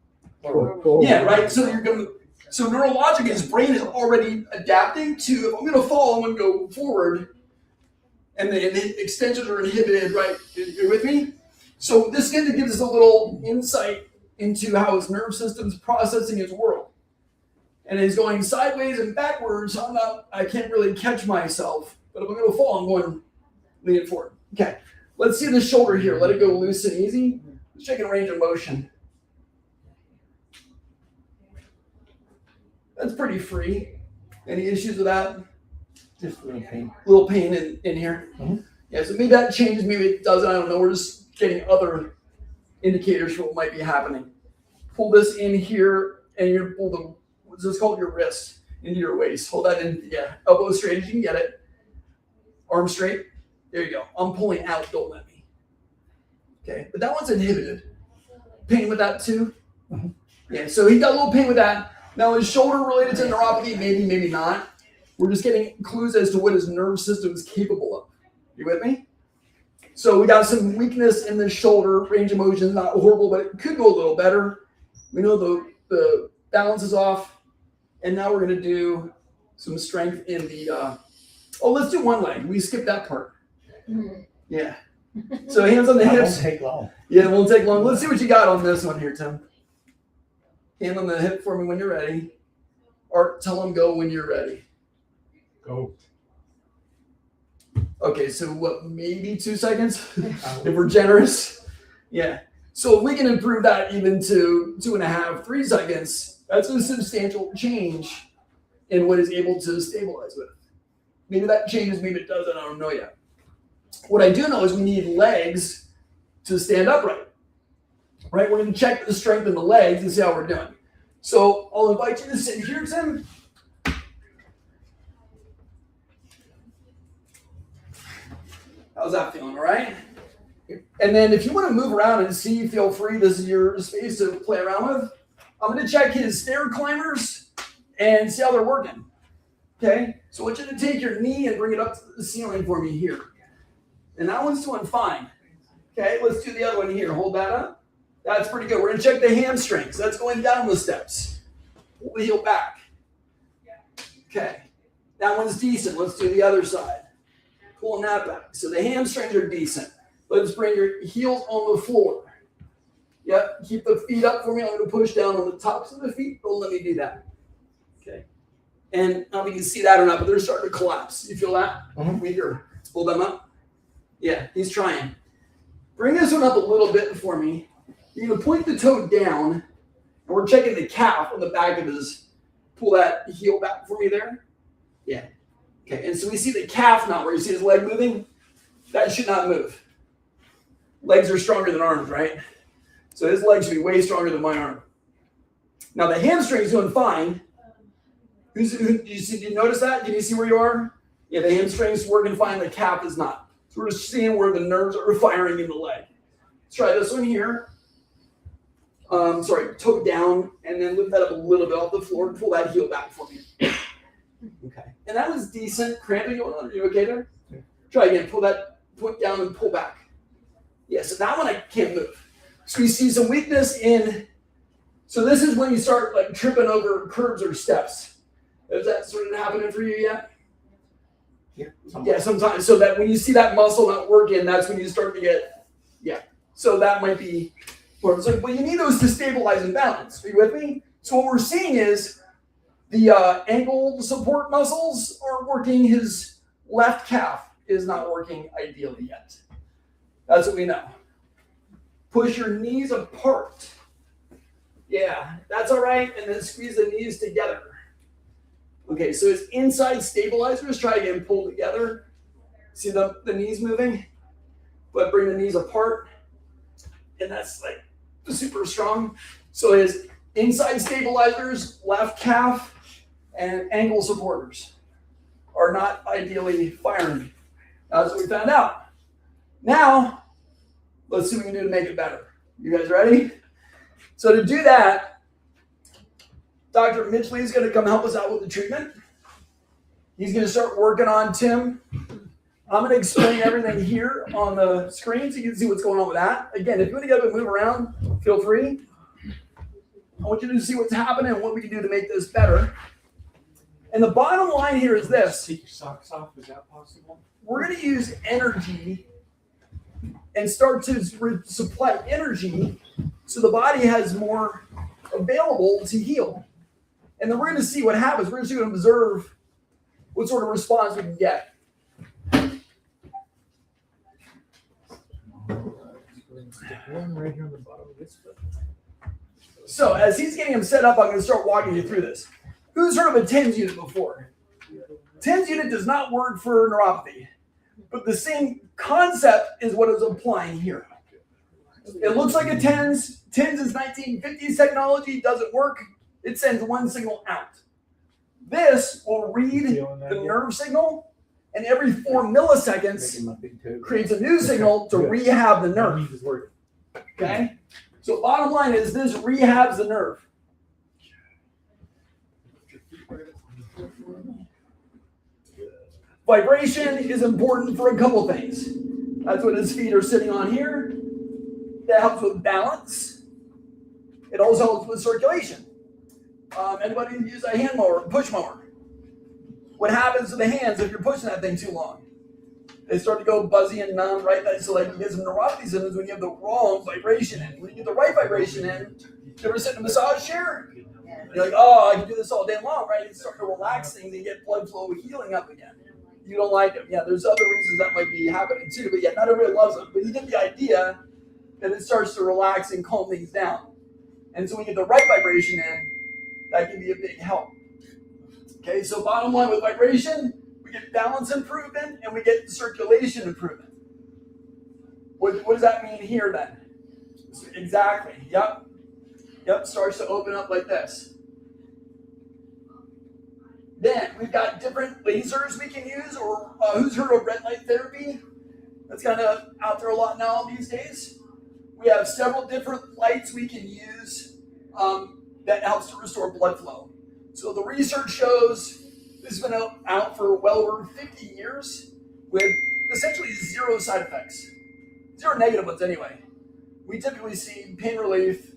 Yeah, right. So you're gonna. So neurologically, his brain is already adapting to. If I'm gonna fall, I'm gonna go forward, and the extensions are inhibited. Right? You're with me. So this kind of gives us a little insight into how his nerve system's processing his world, and he's going sideways and backwards. I can't really catch myself. But if I'm gonna fall, I'm going lean forward. Okay. Let's see the shoulder here. Let it go loose and easy. Let's check in range of motion. That's pretty free. Any issues with that? Just a little pain. Little pain in here. Mhm. Yeah, so maybe that changes, maybe it doesn't. I don't know. We're just getting other indicators for what might be happening. Pull this in here, and you pull the, what's this called? Your wrist into your waist. Hold that in, yeah. Elbow straight as you can get it. Arm straight. There you go. I'm pulling out, don't let me. Okay, but that one's inhibited. Pain with that too? Mhm. Yeah, so he got a little pain with that. Now, is shoulder related to neuropathy? Maybe, maybe not. We're just getting clues as to what his nerve system is capable of. You with me? So we got some weakness in the shoulder. Range of motion is not horrible, but it could go a little better. We know the balance is off. And now we're going to do some strength in the, let's do one leg. We skipped that part. Yeah. So hands on the That hips. won't take long. Yeah, it won't take long. Let's see what you got on this one here, Tim. Hand on the hip for me when you're ready. Or tell him go when you're ready. Go. Okay, so what, maybe 2 seconds? If we're generous. Yeah. So if we can improve that even to 2.5, 3 seconds, that's a substantial change in what is able to stabilize with. Maybe that changes, maybe it doesn't, I don't know yet. What I do know is we need legs to stand upright. Right? We're going to check the strength in the legs and see how we're doing. So I'll invite you to sit here, Tim. How's that feeling, all right? And then if you want to move around and see, feel free. This is your space to play around with. I'm going to check his stair climbers and see how they're working. Okay? So I want you to take your knee and bring it up to the ceiling for me here. And that one's doing fine. Okay, let's do the other one here. Hold that up. That's pretty good. We're going to check the hamstrings. That's going down the steps. Pull the heel back. Okay. That one's decent. Let's do the other side. Pulling that back. So the hamstrings are decent. Let's bring your heels on the floor. Yep. Keep the feet up for me. I'm going to push down on the tops of the feet. Don't let me do that. Okay. And I don't know if you can see that or not, but they're starting to collapse. You feel that? Mhm. Weaker. Let's pull them up. Yeah, he's trying. Bring this one up a little bit for me. You're going to point the toe down, and we're checking the calf on the back of his. Pull that heel back for me there. Yeah. Okay, and so we see the calf now, where you see his leg moving. That should not move. Legs are stronger than arms, right? So his legs should be way stronger than my arm. Now the hamstring's doing fine. Did you notice that? Can you see where you are? Yeah, the hamstring's working fine, the calf is not. So we're just seeing where the nerves are firing in the leg. Let's try this one here. Toe down, and then lift that up a little bit off the floor and pull that heel back for me. Okay. And that was decent. Cramping going on? Are you okay there? Yeah. Try again. Pull that foot down and pull back. Yeah, so that one I can't move. So we see some weakness in, so this is when you start like tripping over curbs or steps. Is that sort of happening for you yet? Yeah. Yeah, sometimes. So that when you see that muscle not working, that's when you start to get, yeah. So that might be, but you need those to stabilize and balance. Are you with me? So what we're seeing is the ankle support muscles are working. His left calf is not working ideally yet. That's what we know. Push your knees apart. Yeah, that's all right. And then squeeze the knees together. Okay, so it's inside stabilizers. Try again, pull together. See the knees moving? But bring the knees apart. And that's like super strong. So his inside stabilizers, left calf, and ankle supporters are not ideally firing. That's what we found out. Now, let's see what we can do to make it better. You guys ready? So to do that, Dr. Mitchley is going to come help us out with the treatment. He's going to start working on Tim. I'm going to explain everything here on the screen so you can see what's going on with that. Again, if you want to get up and move around, feel free. I want you to see what's happening and what we can do to make this better. And the bottom line here is this. Take your socks off, is that possible? We're going to use energy and start to supply energy so the body has more available to heal. And then we're going to see what happens. We're just going to observe what sort of response we can get. So as he's getting him set up, I'm going to start walking you through this. Who's heard of a TENS unit before? TENS unit does not work for neuropathy, but the same concept is what is applying here. It looks like a TENS. TENS is 1950s technology, doesn't work. It sends one signal out. This will read the nerve signal, and every 4 milliseconds creates a new signal to rehab the nerve. Okay? So bottom line is this rehabs the nerve. Vibration is important for a couple things. That's what his feet are sitting on here. That helps with balance. It also helps with circulation. Anybody use a hand mower, push mower? What happens to the hands if you're pushing that thing too long? They start to go buzzy and numb, right? So like you get some neuropathy symptoms when you have the wrong vibration in. When you get the right vibration in, you ever sit in a massage chair? You're like, oh, I can do this all day long, right? You start to relax things and get blood flow healing up again. You don't like them. Yeah, there's other reasons that might be happening too, but yeah, not everybody loves them. But you get the idea that it starts to relax and calm things down. And so when you get the right vibration in, that can be a big help. Okay, so bottom line with vibration, we get balance improvement and we get circulation improvement. What does that mean here then? Exactly, yep. Yep, starts to open up like this. Then we've got different lasers we can use, or who's heard of red light therapy? That's kind of out there a lot now these days. We have several different lights we can use that helps to restore blood flow. So the research shows this has been out for well over 50 years with essentially zero side effects. Zero negative ones anyway. We typically see pain relief,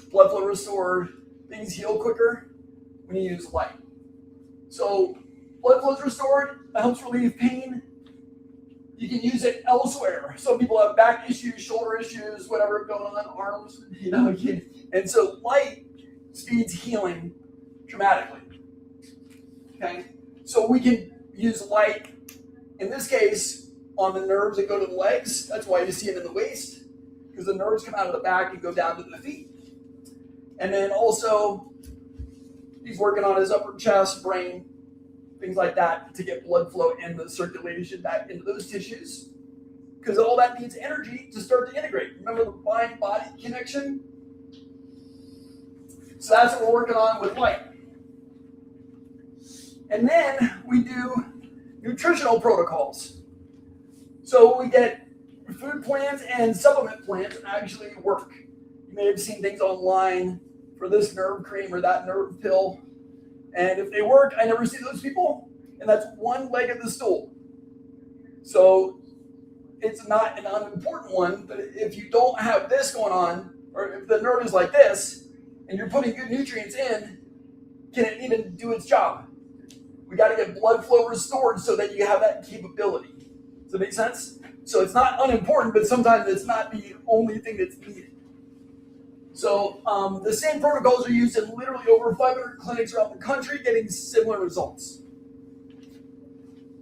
blood flow restored, things heal quicker when you use light. So blood flow is restored, that helps relieve pain. You can use it elsewhere. Some people have back issues, shoulder issues, whatever going on, arms, and so light speeds healing dramatically. Okay, so we can use light, in this case, on the nerves that go to the legs. That's why you see it in the waist, because the nerves come out of the back and go down to the feet. And then also, he's working on his upper chest, brain, things like that to get blood flow and the circulation back into those tissues. Because all that needs energy to start to integrate. Remember the mind-body connection? So that's what we're working on with light. And then we do nutritional protocols. So we get food plans and supplement plans that actually work. You may have seen things online for this nerve cream or that nerve pill. And if they work, I never see those people. And that's one leg of the stool. So it's not an unimportant one, but if you don't have this going on, or if the nerve is like this, and you're putting good nutrients in, can it even do its job? We got to get blood flow restored so that you have that capability. Does that make sense? So it's not unimportant, but sometimes it's not the only thing that's needed. So the same protocols are used in literally over 500 clinics around the country, getting similar results.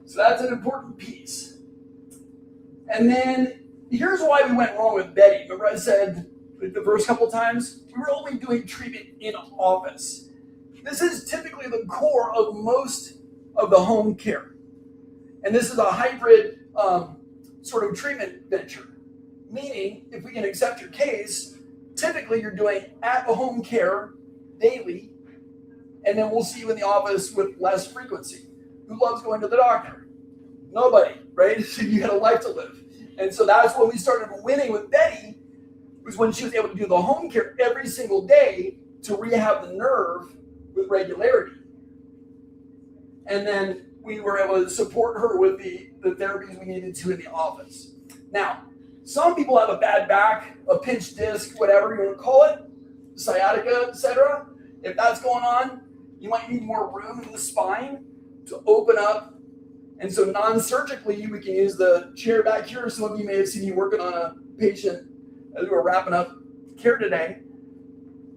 So that's an important piece. And then here's why we went wrong with Betty. Remember I said the first couple of times, we were only doing treatment in office. This is typically the core of most of the home care. And this is a hybrid sort of treatment venture. Meaning, if we can accept your case, typically you're doing at-home care daily, and then we'll see you in the office with less frequency. Who loves going to the doctor? Nobody, right? So you got a life to live. And so that's when we started winning with Betty, was when she was able to do the home care every single day to rehab the nerve with regularity. And then we were able to support her with the therapies we needed to in the office. Now, some people have a bad back, a pinched disc, whatever you want to call it, sciatica, etc. If that's going on, you might need more room in the spine to open up. And so non-surgically, we can use the chair back here. Some of you may have seen me working on a patient as we were wrapping up care today.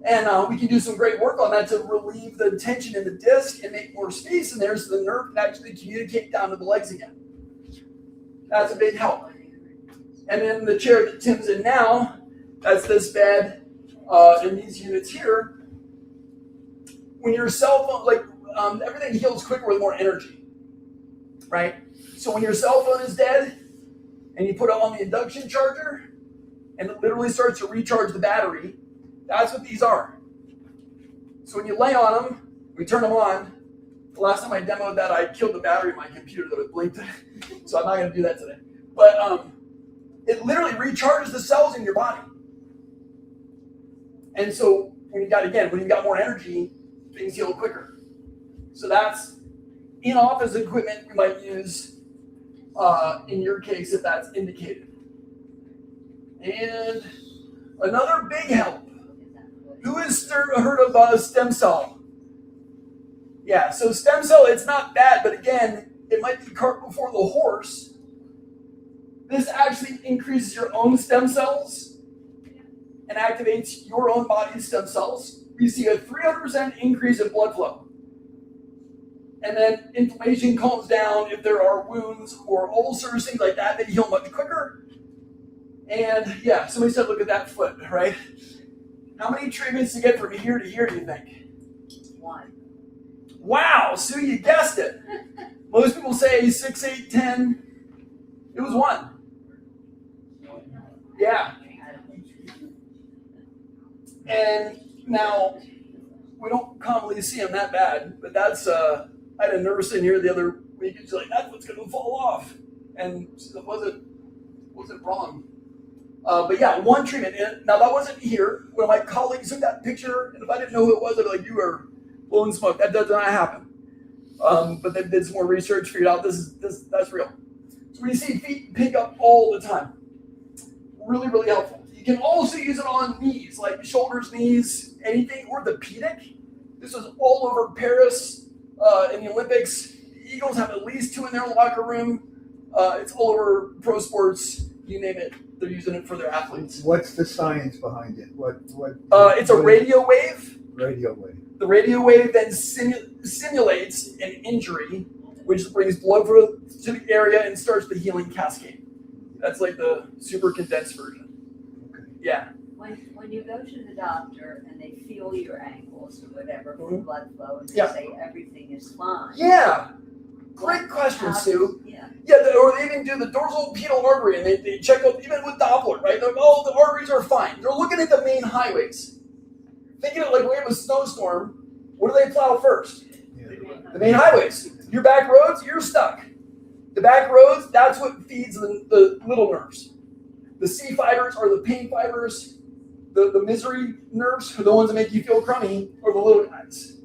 And we can do some great work on that to relieve the tension in the disc and make more space in there so the nerve can actually communicate down to the legs again. That's a big help. And then the chair that Tim's in now, that's this bed and these units here. When your cell phone, everything heals quicker with more energy, right? So when your cell phone is dead and you put it on the induction charger and it literally starts to recharge the battery, that's what these are. So when you lay on them, we turn them on. The last time I demoed that, I killed the battery in my computer that it blinked. So I'm not going to do that today. But it literally recharges the cells in your body. And so when you got more energy, things heal quicker. So that's in-office equipment we might use in your case if that's indicated. And another big help. Who has heard of stem cell? Yeah, so stem cell, it's not bad, but again, it might be cart before the horse. This actually increases your own stem cells and activates your own body's stem cells. We see a 300% increase in blood flow. And then inflammation calms down if there are wounds or ulcers, things like that, they heal much quicker. And yeah, somebody said, look at that foot, right? How many treatments to get from here to here, do you think? 1. Wow, Sue, you guessed it. Most people say 6, 8, 10. It was 1. Yeah. And now, we don't commonly see them that bad, but that's, I had a nurse in here the other week, and she's like, that's what's going to fall off. And it wasn't wrong. But yeah, 1 treatment. Now, that wasn't here. When my colleagues took that picture, and if I didn't know who it was, I'd be like, you are blowing smoke. That does not happen. But they did some more research, figured out that's real. So we see feet pick up all the time. Really, really helpful. You can also use it on knees, like shoulders, knees, anything orthopedic. This was all over Paris in the Olympics. The Eagles have at least 2 in their locker room. It's all over pro sports, you name it. They're using it for their athletes. What's the science behind it? It's a radio wave. Radio wave. The radio wave then simulates an injury, which brings blood flow to the area and starts the healing cascade. That's like the super condensed version. Okay. Yeah. When you go to the doctor and they feel your ankles or whatever for blood flow and they Yeah. say everything is fine. Yeah. Great question, Sue. Yeah. Yeah, or they even do the dorsal pedal artery, and they check out even with Doppler, right? They're like, oh, the arteries are fine. They're looking at the main highways. Think of it like we have a snowstorm. What do they plow first? Yeah. The main highways. Your back roads, you're stuck. The back rows, that's what feeds the little nerves. The C fibers are the pain fibers. The misery nerves are the ones that make you feel crummy, or the little guys.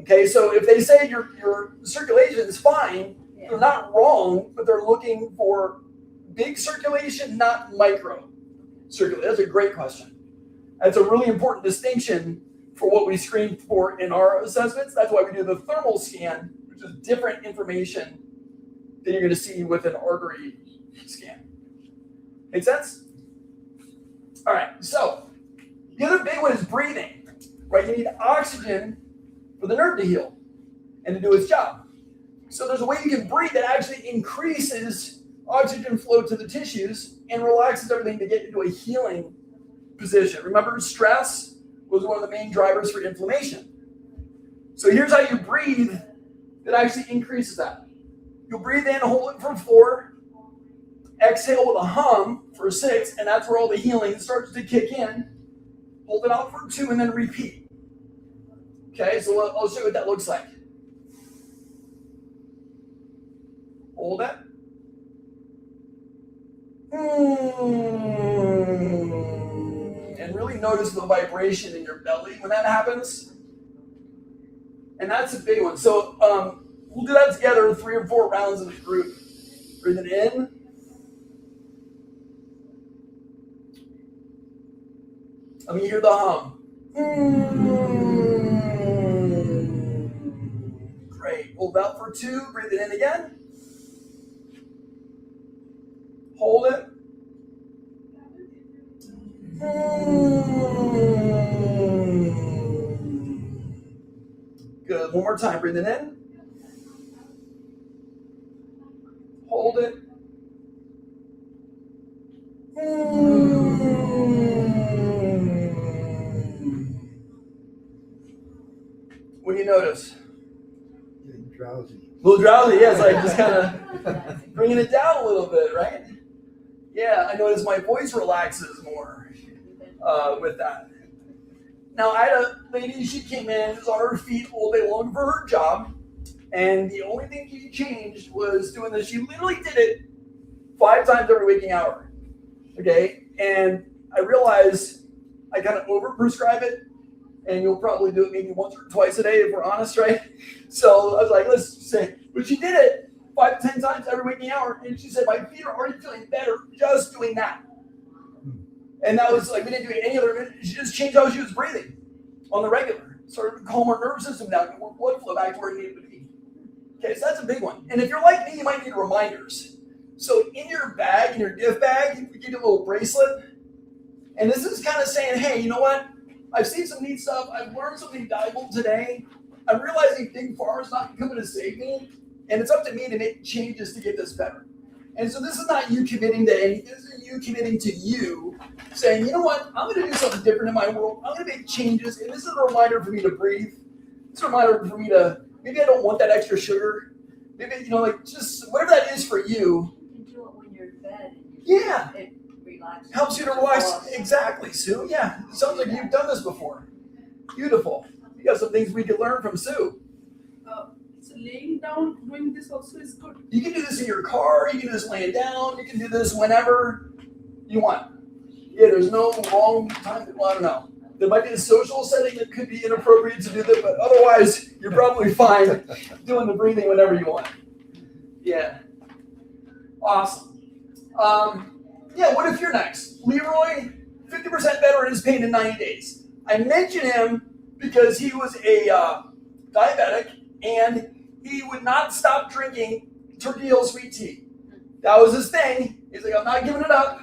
Okay, so if they say your circulation is fine, they're not wrong, but they're looking for big circulation, not micro circulation. That's a great question. That's a really important distinction for what we screen for in our assessments. That's why we do the thermal scan, which is different information than you're going to see with an artery scan. Make sense? All right, so the other big one is breathing, right? You need oxygen for the nerve to heal and to do its job. So there's a way you can breathe that actually increases oxygen flow to the tissues and relaxes everything to get into a healing position. Remember, stress was one of the main drivers for inflammation. So here's how you breathe that actually increases that. You'll breathe in, hold it for 4, exhale with a hum for 6, and that's where all the healing starts to kick in. Hold it out for 2 and then repeat. Okay, so I'll show you what that looks like. Hold it. And really notice the vibration in your belly when that happens. And that's a big one. So we'll do that together 3 or 4 rounds in a group. Breathe it in. Let me hear the hum. Great. Hold out for 2. Breathe it in again. Hold it. Good. One more time. Breathe it in. Hold it. What do you notice? Getting drowsy. A little drowsy, yeah. It's like just kind of bringing it down a little bit, right? Yeah, I notice my voice relaxes more with that. Now, I had a lady, she came in, was on her feet all day long for her job, and the only thing she changed was doing this. She literally did it 5 times every waking hour, okay? And I realized I kind of over-prescribe it, and you'll probably do it maybe once or twice a day if we're honest, right? So I was like, let's say, but she did it 5 to 10 times every waking hour, and she said, my feet are already feeling better just doing that. And that was like, we didn't do any other, she just changed how she was breathing on the regular. Started to calm her nervous system down, get more blood flow back to where it needed to be. Okay, so that's a big one. And if you're like me, you might need reminders. So in your bag, in your gift bag, we give you a little bracelet. And this is kind of saying, hey, you know what? I've seen some neat stuff. I've learned something valuable today. I'm realizing Big Pharma is not coming to save me. And it's up to me to make changes to get this better. And so this is not you committing to anything. This is you committing to you, saying, you know what? I'm going to do something different in my world. I'm going to make changes. And this is a reminder for me to breathe. It's a reminder for me to, maybe I don't want that extra sugar. Maybe, you know, like just whatever that is for you. You can do it when you're in bed. Yeah. It relaxes. Helps you to relax. Exactly, Sue. Yeah. It sounds like you've done this before. Beautiful. You got some things we could learn from Sue. So laying down, doing this also is good. You can do this in your car. You can do this laying down. You can do this whenever you want. Yeah, there's no wrong time. Well, I don't know. There might be a social setting that could be inappropriate to do that, but otherwise, you're probably fine doing the breathing whenever you want. Yeah. Awesome. Yeah, what if you're next? Leroy, 50% better in his pain in 90 days. I mention him because he was a diabetic and he would not stop drinking tortilla sweet tea. That was his thing. He's like, I'm not giving it up.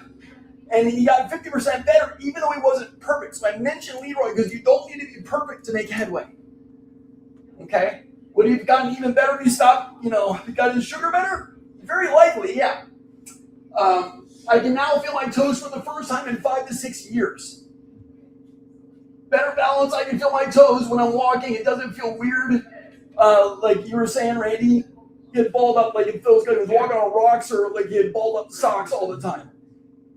And he got 50% better, even though he wasn't perfect. So I mentioned Leroy because you don't need to be perfect to make headway. Okay? Would he have gotten even better if he stopped, got his sugar better? Very likely, yeah. I can now feel my toes for the first time in 5 to 6 years. Better balance, I can feel my toes when I'm walking. It doesn't feel weird. Like you were saying, Randy, he had balled up like it feels like he was walking on rocks or like he had balled up socks all the time.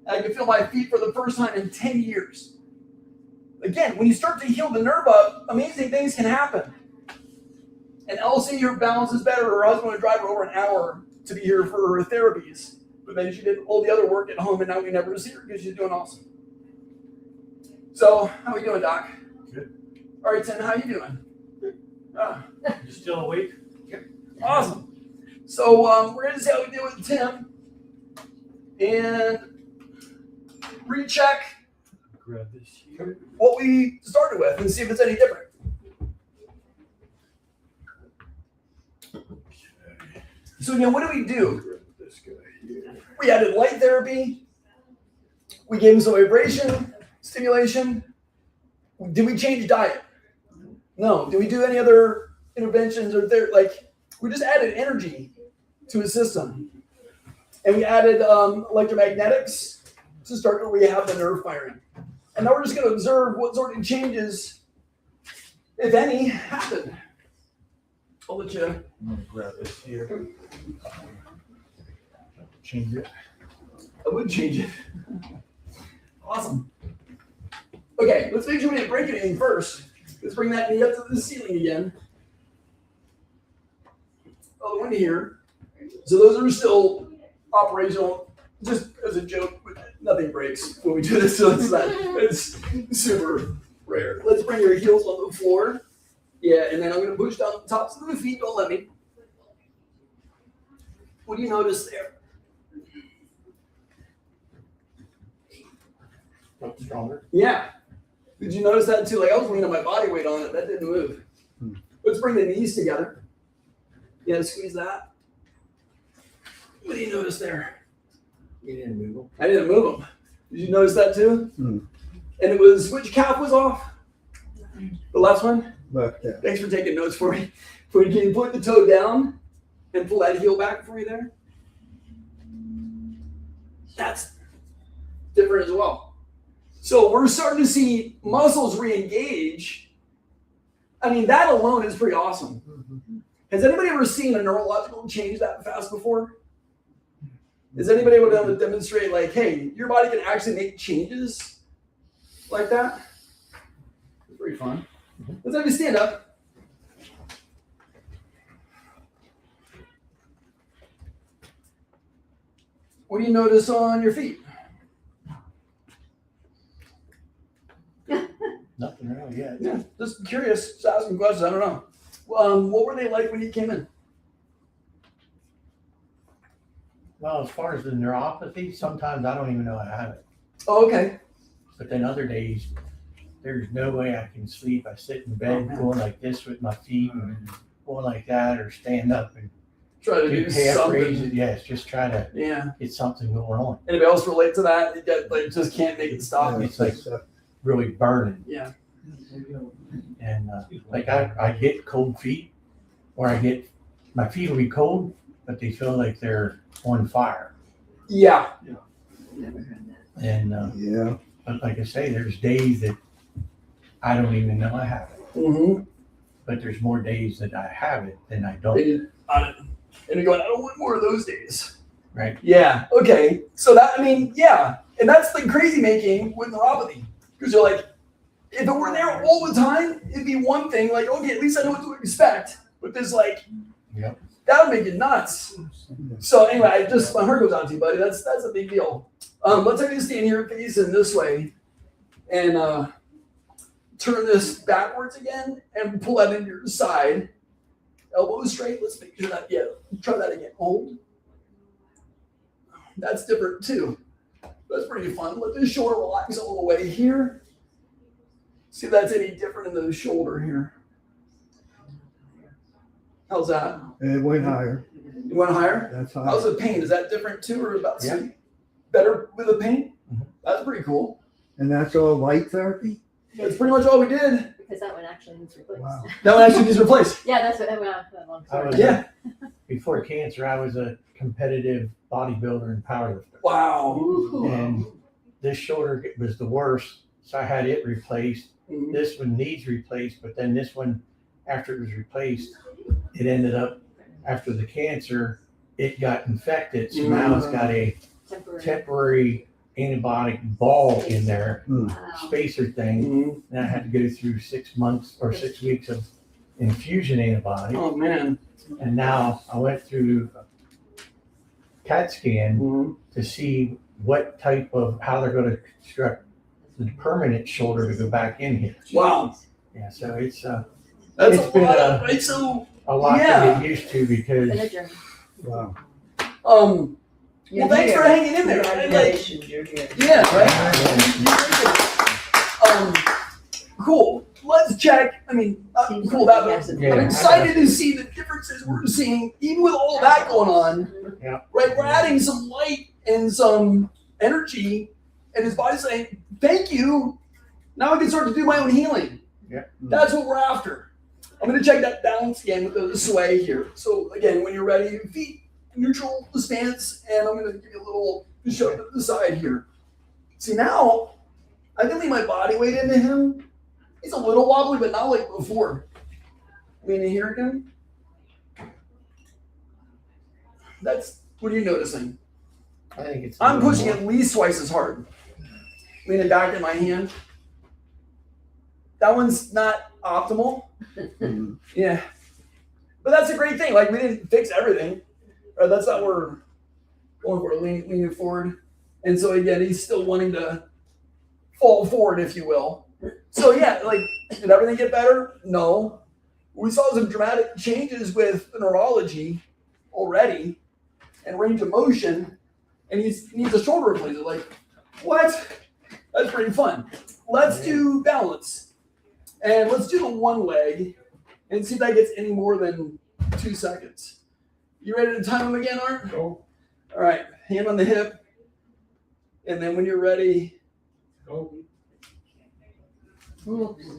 I can feel my feet for the first time in 10 years. Again, when you start to heal the nerve up, amazing things can happen. And Elsie, her balance is better. Her husband would drive her over an hour to be here for her therapies. But then she did all the other work at home, and now we never see her because she's doing awesome. So, how are we doing, Doc? Good. All right, Tim, how you doing? You still awake? Awesome. So, we're going to see how we do with Tim and recheck Grab this here. what we started with and see if it's any different. So, again, what did we do? Grab this guy here. We added light therapy. We gave him some vibration, stimulation. Did we change diet? No. Did we do any other interventions or we just added energy to his system. And we added electromagnetics to start to rehab the nerve firing. And now we're just going to observe what sort of changes, if any, happen. I'll let you. I'm gonna grab this here. Change it. I would change it. Awesome. Okay, let's make sure we didn't break anything first. Let's bring that knee up to the ceiling again. Oh, the one here. So those are still operational, just as a joke. Nothing breaks when we do this, so it's super rare. Let's bring your heels on the floor. Yeah, and then I'm going to push down the tops of the feet. Don't let me. What do you notice there? Felt stronger. Yeah. Did you notice that too? Like I was leaning my body weight on it. That didn't move. Let's bring the knees together. Yeah, squeeze that. What do you notice there? You didn't move them. I didn't move them. Did you notice that too? Hmm. And it was, which calf was off? The left one? Left that. Thanks for taking notes for me. Can you put the toe down and pull that heel back for you there? That's different as well. So we're starting to see muscles re-engage. I mean, that alone is pretty awesome. Has anybody ever seen a neurological change that fast before? Is anybody able to demonstrate, like, hey, your body can actually make changes like that? It's pretty fun. Let's have you stand up. What do you notice on your feet? Nothing really yet. Yeah, just curious, just asking questions. I don't know. What were they like when you came in? Well, as far as the neuropathy, sometimes I don't even know I have it. Oh, okay. But then other days, there's no way I can sleep. I sit in bed going like this with my feet and going like that, or stand up and Try to do do half something. raises. Yes, just try to Yeah. get something going on. Anybody else relate to that? You get, like, just can't make it stop. It's like really burning. Yeah. And like I get cold feet, or my feet will be cold, but they feel like they're on fire. Yeah. And Yeah. but like I say, there's days that I don't even know I have it. Mm-hmm. But there's more days that I have it than I don't. And you're going, I don't want more of those days. Right. Yeah. Okay. So that, I mean, yeah. And that's the crazy making with neuropathy. Because you're like, if it were there all the time, it'd be one thing. Like, okay, at least I know what to expect. But there's like, Yep. that would make it nuts. So anyway, my heart goes out to you, buddy. That's a big deal. Let's have you stand here facing this way and turn this backwards again and pull that into your side. Elbows straight. Let's make sure that, yeah, try that again. Hold. That's different too. That's pretty fun. Let the shoulder relax all the way here. See if that's any different in the shoulder here. How's that? It went higher. You went higher? That's How's high. the pain? Is that different too, or about the Yeah. same? Better with the pain? Mhm. That's pretty cool. And that's all light therapy? That's pretty much all we did. Because that one actually needs replaced. Wow. That one actually needs replaced. Yeah, that's what, long I story. was Yeah. Before cancer, I was a competitive bodybuilder and powerlifter. Wow. Ooh. And this shoulder was the worst, so I had it replaced. Mhm. This one needs replaced, but then this one, after it was replaced, it ended up, after the cancer, it got infected. So now it's got a Temporary. temporary antibiotic ball in there, Wow. spacer thing. Mhm. And I had to go through 6 months or 6 weeks of infusion antibiotic. Oh man. And now I went through CAT scan Mhm. to see what type of, how they're gonna construct the permanent shoulder to go back in here. Wow. Yeah, so it's That's It's a been lot, a- right? So, a lot Yeah. to get used to because Been a journey. Wow. You're thanks for here. hanging in there. Right? Like, Congratulations, you're here. yeah, right? Cool. Let's check. I mean, Seems cool like that he way. hasn't- Yeah. I'm excited to see the differences we're seeing, even with all that going on. Yeah. Right? We're adding some light and some energy, and his body's saying, thank you. Now I can start to do my own healing. Yeah. That's what we're after. I'm going to check that balance again with the sway here. So, again, when you're ready, feet neutral stance, and I'm going to give you a little shove to the side here. See, now I can lean my body weight into him. He's a little wobbly, but not like before. Lean in here again. That's, what are you noticing? I think it's. I'm pushing at least twice as hard. Leaning back in my hand. That one's not optimal. Mhm. Yeah. But that's a great thing. Like, we didn't fix everything. Right? That's not what we're going for, leaning forward. And so, again, he's still wanting to fall forward, if you will. So, yeah, like, did everything get better? No. We saw some dramatic changes with the neurology already and range of motion, and he needs a shoulder replacement. Like, what? That's pretty fun. Let's do balance. And let's do the one leg and see if that gets any more than 2 seconds. You ready to time them again, Art? Go. All right, hand on the hip. And then when you're ready, Go.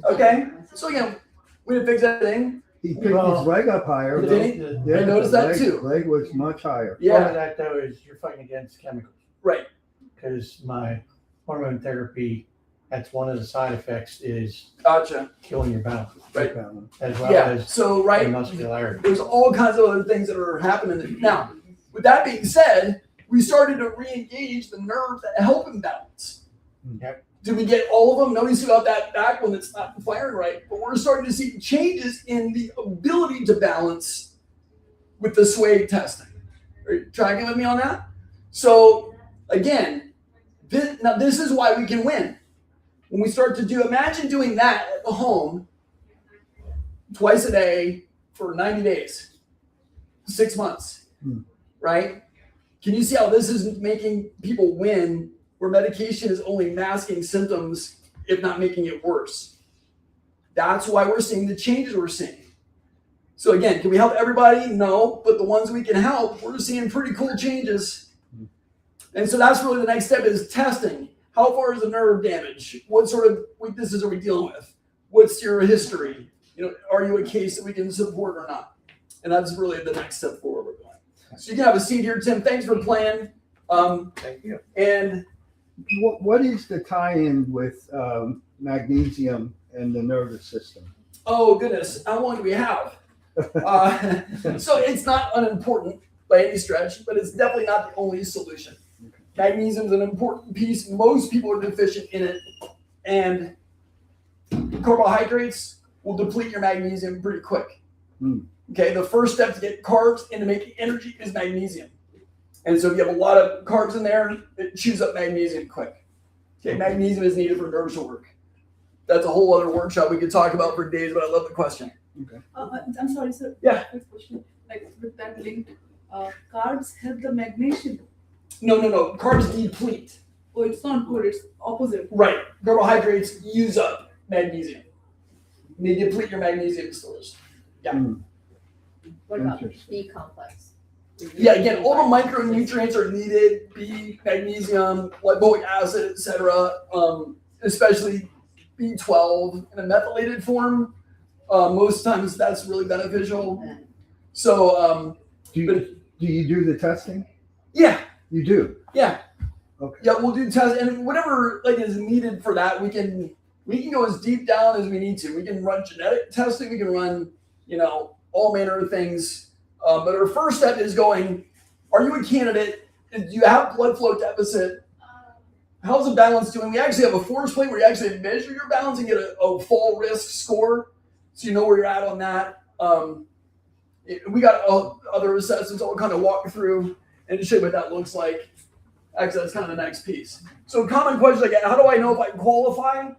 okay. So again, we didn't fix everything. He picked his leg up higher. Did he? Yeah, I noticed the that leg- too. Leg was much higher. Part Yeah, of that though is you're fighting against chemicals right. because my hormone therapy, that's one of the side effects is Gotcha. killing your balance Right. as well Yeah. as So your right, muscularity. there's all kinds of other things that are happening. Now, with that being said, we started to re-engage the nerves that help him balance. Yep. Did we get all of them? Nobody's got that back one that's not firing right, but we're starting to see changes in the ability to balance with the sway testing. Are you tracking with me on that? So again, this is why we can win. When we start to do, imagine doing that at the home twice a day for 90 days, 6 months, right? Can you see how this is making people win where medication is only masking symptoms, if not making it worse? That's why we're seeing the changes we're seeing. So again, can we help everybody? No, but the ones we can help, we're seeing pretty cool changes. And so that's really the next step is testing. How far is the nerve damage? What sort of weaknesses are we dealing with? What's your history? Are you a case that we can support or not? And that's really the next step forward we're going. So you can have a seat here, Tim. Thanks for playing. Thank you. And What is the tie-in with magnesium and the nervous system? oh goodness, how long do we have? So it's not unimportant by any stretch, but it's definitely not the only solution. Magnesium is an important piece. Most people are deficient in it, and carbohydrates will deplete your magnesium pretty quick. Okay, the first step to get carbs into making energy is magnesium. And so if you have a lot of carbs in there, it chews up magnesium quick. Okay, magnesium is needed for nerves to work. That's a whole other workshop we could talk about for days, but I love the question. I'm sorry, sir. Yeah. Quick question. Like with that link, carbs help the magnesium. No. Carbs deplete. Oh, it's not good. It's opposite. Right. Carbohydrates use up magnesium. They deplete your magnesium stores. What about Interesting. B complex? Yeah, again, all the micronutrients are needed, B, magnesium, lipoic acid, etc. Especially B12 in a methylated form. Most times that's really beneficial. So, Do you do the testing? yeah. You do? Yeah. Okay. Yeah, we'll do tests and whatever is needed for that, we can go as deep down as we need to. We can run genetic testing, we can run, all manner of things. But our first step is going, are you a candidate? Do you have blood flow deficit? How's the balance doing? We actually have a force plate where you actually measure your balance and get a fall risk score. So you know where you're at on that. We got other assessments I'll kind of walk through. and show you what that looks like. Actually, that's kind of the next piece. So common questions I get, how do I know if I qualify?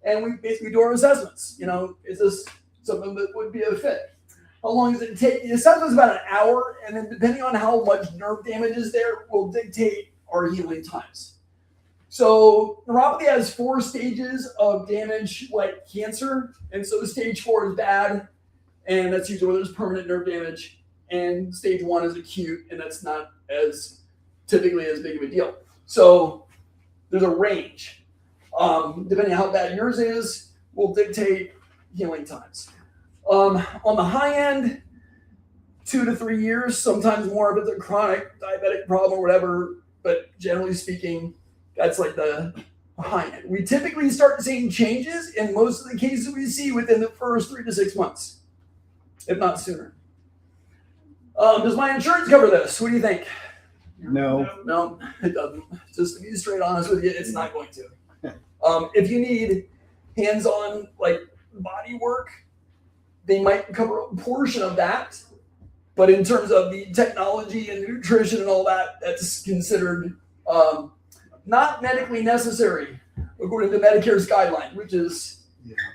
And we basically do our assessments. You know, is this something that would be a fit? How long does it take? The assessment is about an hour, and then depending on how much nerve damage is there, will dictate our healing times. So neuropathy has 4 stages of damage like cancer. And so stage 4 is bad, and that's usually where there's permanent nerve damage. And stage 1 is acute, and that's not as typically as big of a deal. So there's a range. Depending on how bad yours is, will dictate healing times. On the high end, 2 to 3 years, sometimes more if it's a chronic diabetic problem or whatever, but generally speaking, that's like the high end. We typically start seeing changes in most of the cases we see within the first 3 to 6 months, if not sooner. Does my insurance cover this? What do you think? No. No, it doesn't. Just to be straight honest with you, it's not going to. If you need hands-on like body work, they might cover a portion of that. But in terms of the technology and nutrition and all that, that's considered not medically necessary according to Medicare's guideline, which is,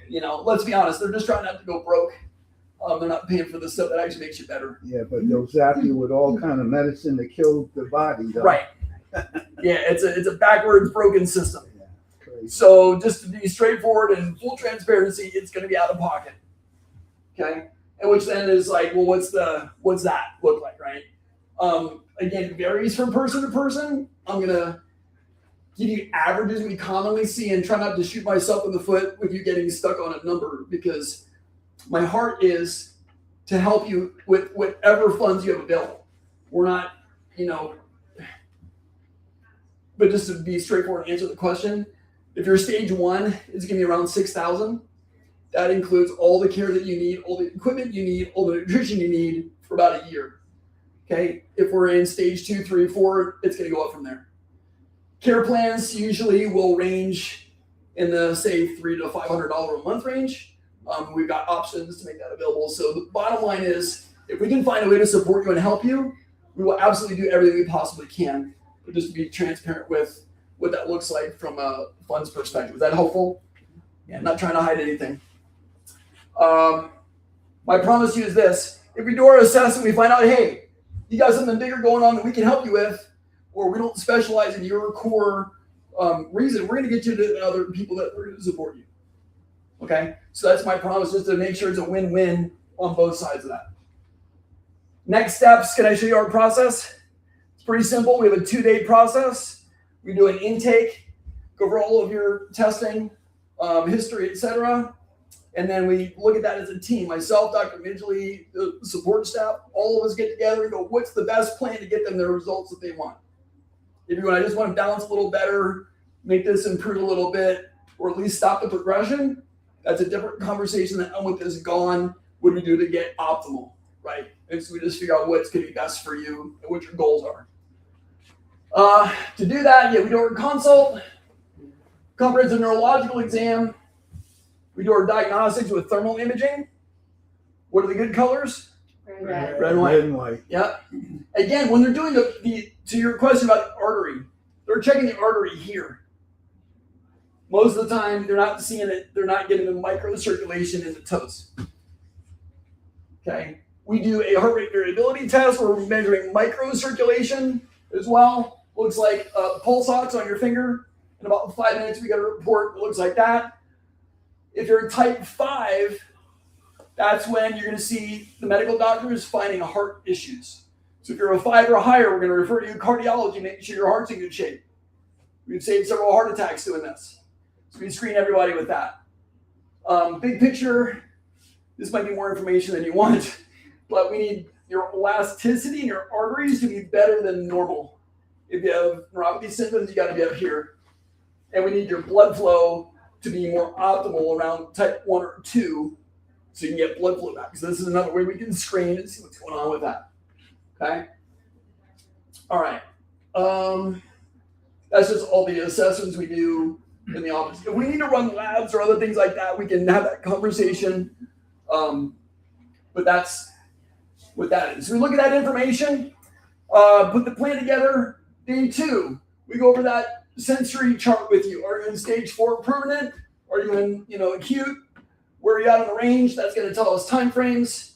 you know, let's be honest, they're just trying not to go broke. They're not paying for the stuff that actually makes you better. Yeah, but they'll zap you with all kind of medicine to kill the body, though. Right. Yeah, it's a backwards broken system. Yeah, crazy. So just to be straightforward and full transparency, it's going to be out of pocket. Okay. And which then is like, well, what's that look like, right? Again, it varies from person to person. I'm going to give you averages we commonly see and try not to shoot myself in the foot with you getting stuck on a number, because my heart is to help you with whatever funds you have available. We're not, you know, but just to be straightforward and answer the question, if you're stage 1, it's going to be around $6,000. That includes all the care that you need, all the equipment you need, all the nutrition you need for about a year. Okay. If we're in stage 2, 3, 4, it's going to go up from there. Care plans usually will range in the, say, $300 to $500 a month range. We've got options to make that available. So the bottom line is, if we can find a way to support you and help you, we will absolutely do everything we possibly can. But just to be transparent with what that looks like from a funds perspective. Is that helpful? Yeah, I'm not trying to hide anything. My promise to you is this: if we do our assessment, we find out, hey, you got something bigger going on that we can help you with, or we don't specialize in your core reason, we're going to get you to other people that are going to support you. Okay, so that's my promise, just to make sure it's a win-win on both sides of that. Next steps, can I show you our process? It's pretty simple. We have a 2-day process. We do an intake, go over all of your testing, history, etc. And then we look at that as a team. Myself, Dr. Midgley, the support staff, all of us get together and go, what's the best plan to get them the results that they want? If I just want to balance a little better, make this improve a little bit, or at least stop the progression, that's a different conversation than with this gone. What do we do to get optimal, right? And so we just figure out what's going to be best for you and what your goals are. To do that, we do our consult, comprehensive neurological exam. We do our diagnostics with thermal imaging. What are the good colors? Red. Red and white. Red and white. Yeah. Again, when they're doing the to your question about the artery, they're checking the artery here. Most of the time, they're not seeing it. They're not getting the microcirculation in the toes. Okay. We do a heart rate variability test where we're measuring microcirculation as well. Looks like pulse ox on your finger. In about 5 minutes, we got a report that looks like that. If you're type 5, that's when you're going to see the medical doctors finding heart issues. So if you're a 5 or higher, we're going to refer you to cardiology, making sure your heart's in good shape. We've saved several heart attacks doing this. So we screen everybody with that. Big picture, this might be more information than you want, but we need your elasticity in your arteries to be better than normal. If you have neuropathy symptoms, you got to be up here. And we need your blood flow to be more optimal around type 1 or 2 so you can get blood flow back. So this is another way we can screen and see what's going on with that. Okay? All right. That's just all the assessments we do in the office. If we need to run labs or other things like that, we can have that conversation. But that's what that is. So we look at that information. Put the plan together. Day 2, we go over that sensory chart with you. Are you in stage 4 permanent? Are you in, acute? Where are you at on the range? That's going to tell us time frames.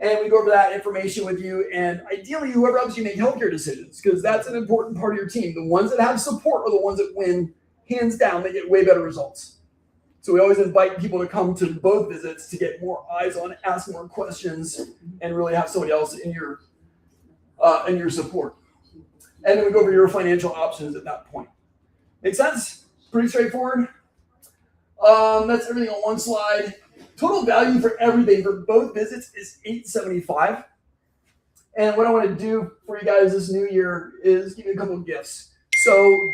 And we go over that information with you. And ideally, whoever helps you make healthcare decisions, because that's an important part of your team. The ones that have support are the ones that win, hands down. They get way better results. So we always invite people to come to both visits to get more eyes on, ask more questions, and really have somebody else in your support. And then we go over your financial options at that point. Make sense? Pretty straightforward. That's everything on one slide. Total value for everything for both visits is $875. And what I want to do for you guys this new year is give you a couple of gifts. So,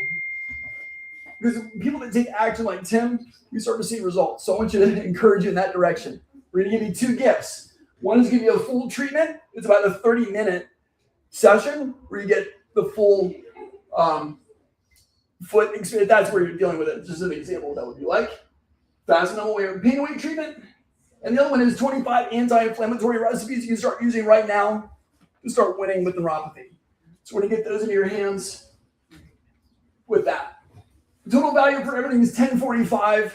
because people that take action like Tim, we start to see results. So I want you to encourage you in that direction. We're going to give you 2 gifts. One is give you a full treatment. It's about a 30-minute session where you get the full foot experience. That's where you're dealing with it. Just an example of what that would be like. Fast and away pain away treatment. And the other one is 25 anti-inflammatory recipes you can start using right now to start winning with neuropathy. So we're going to get those into your hands with that. The total value for everything is $1045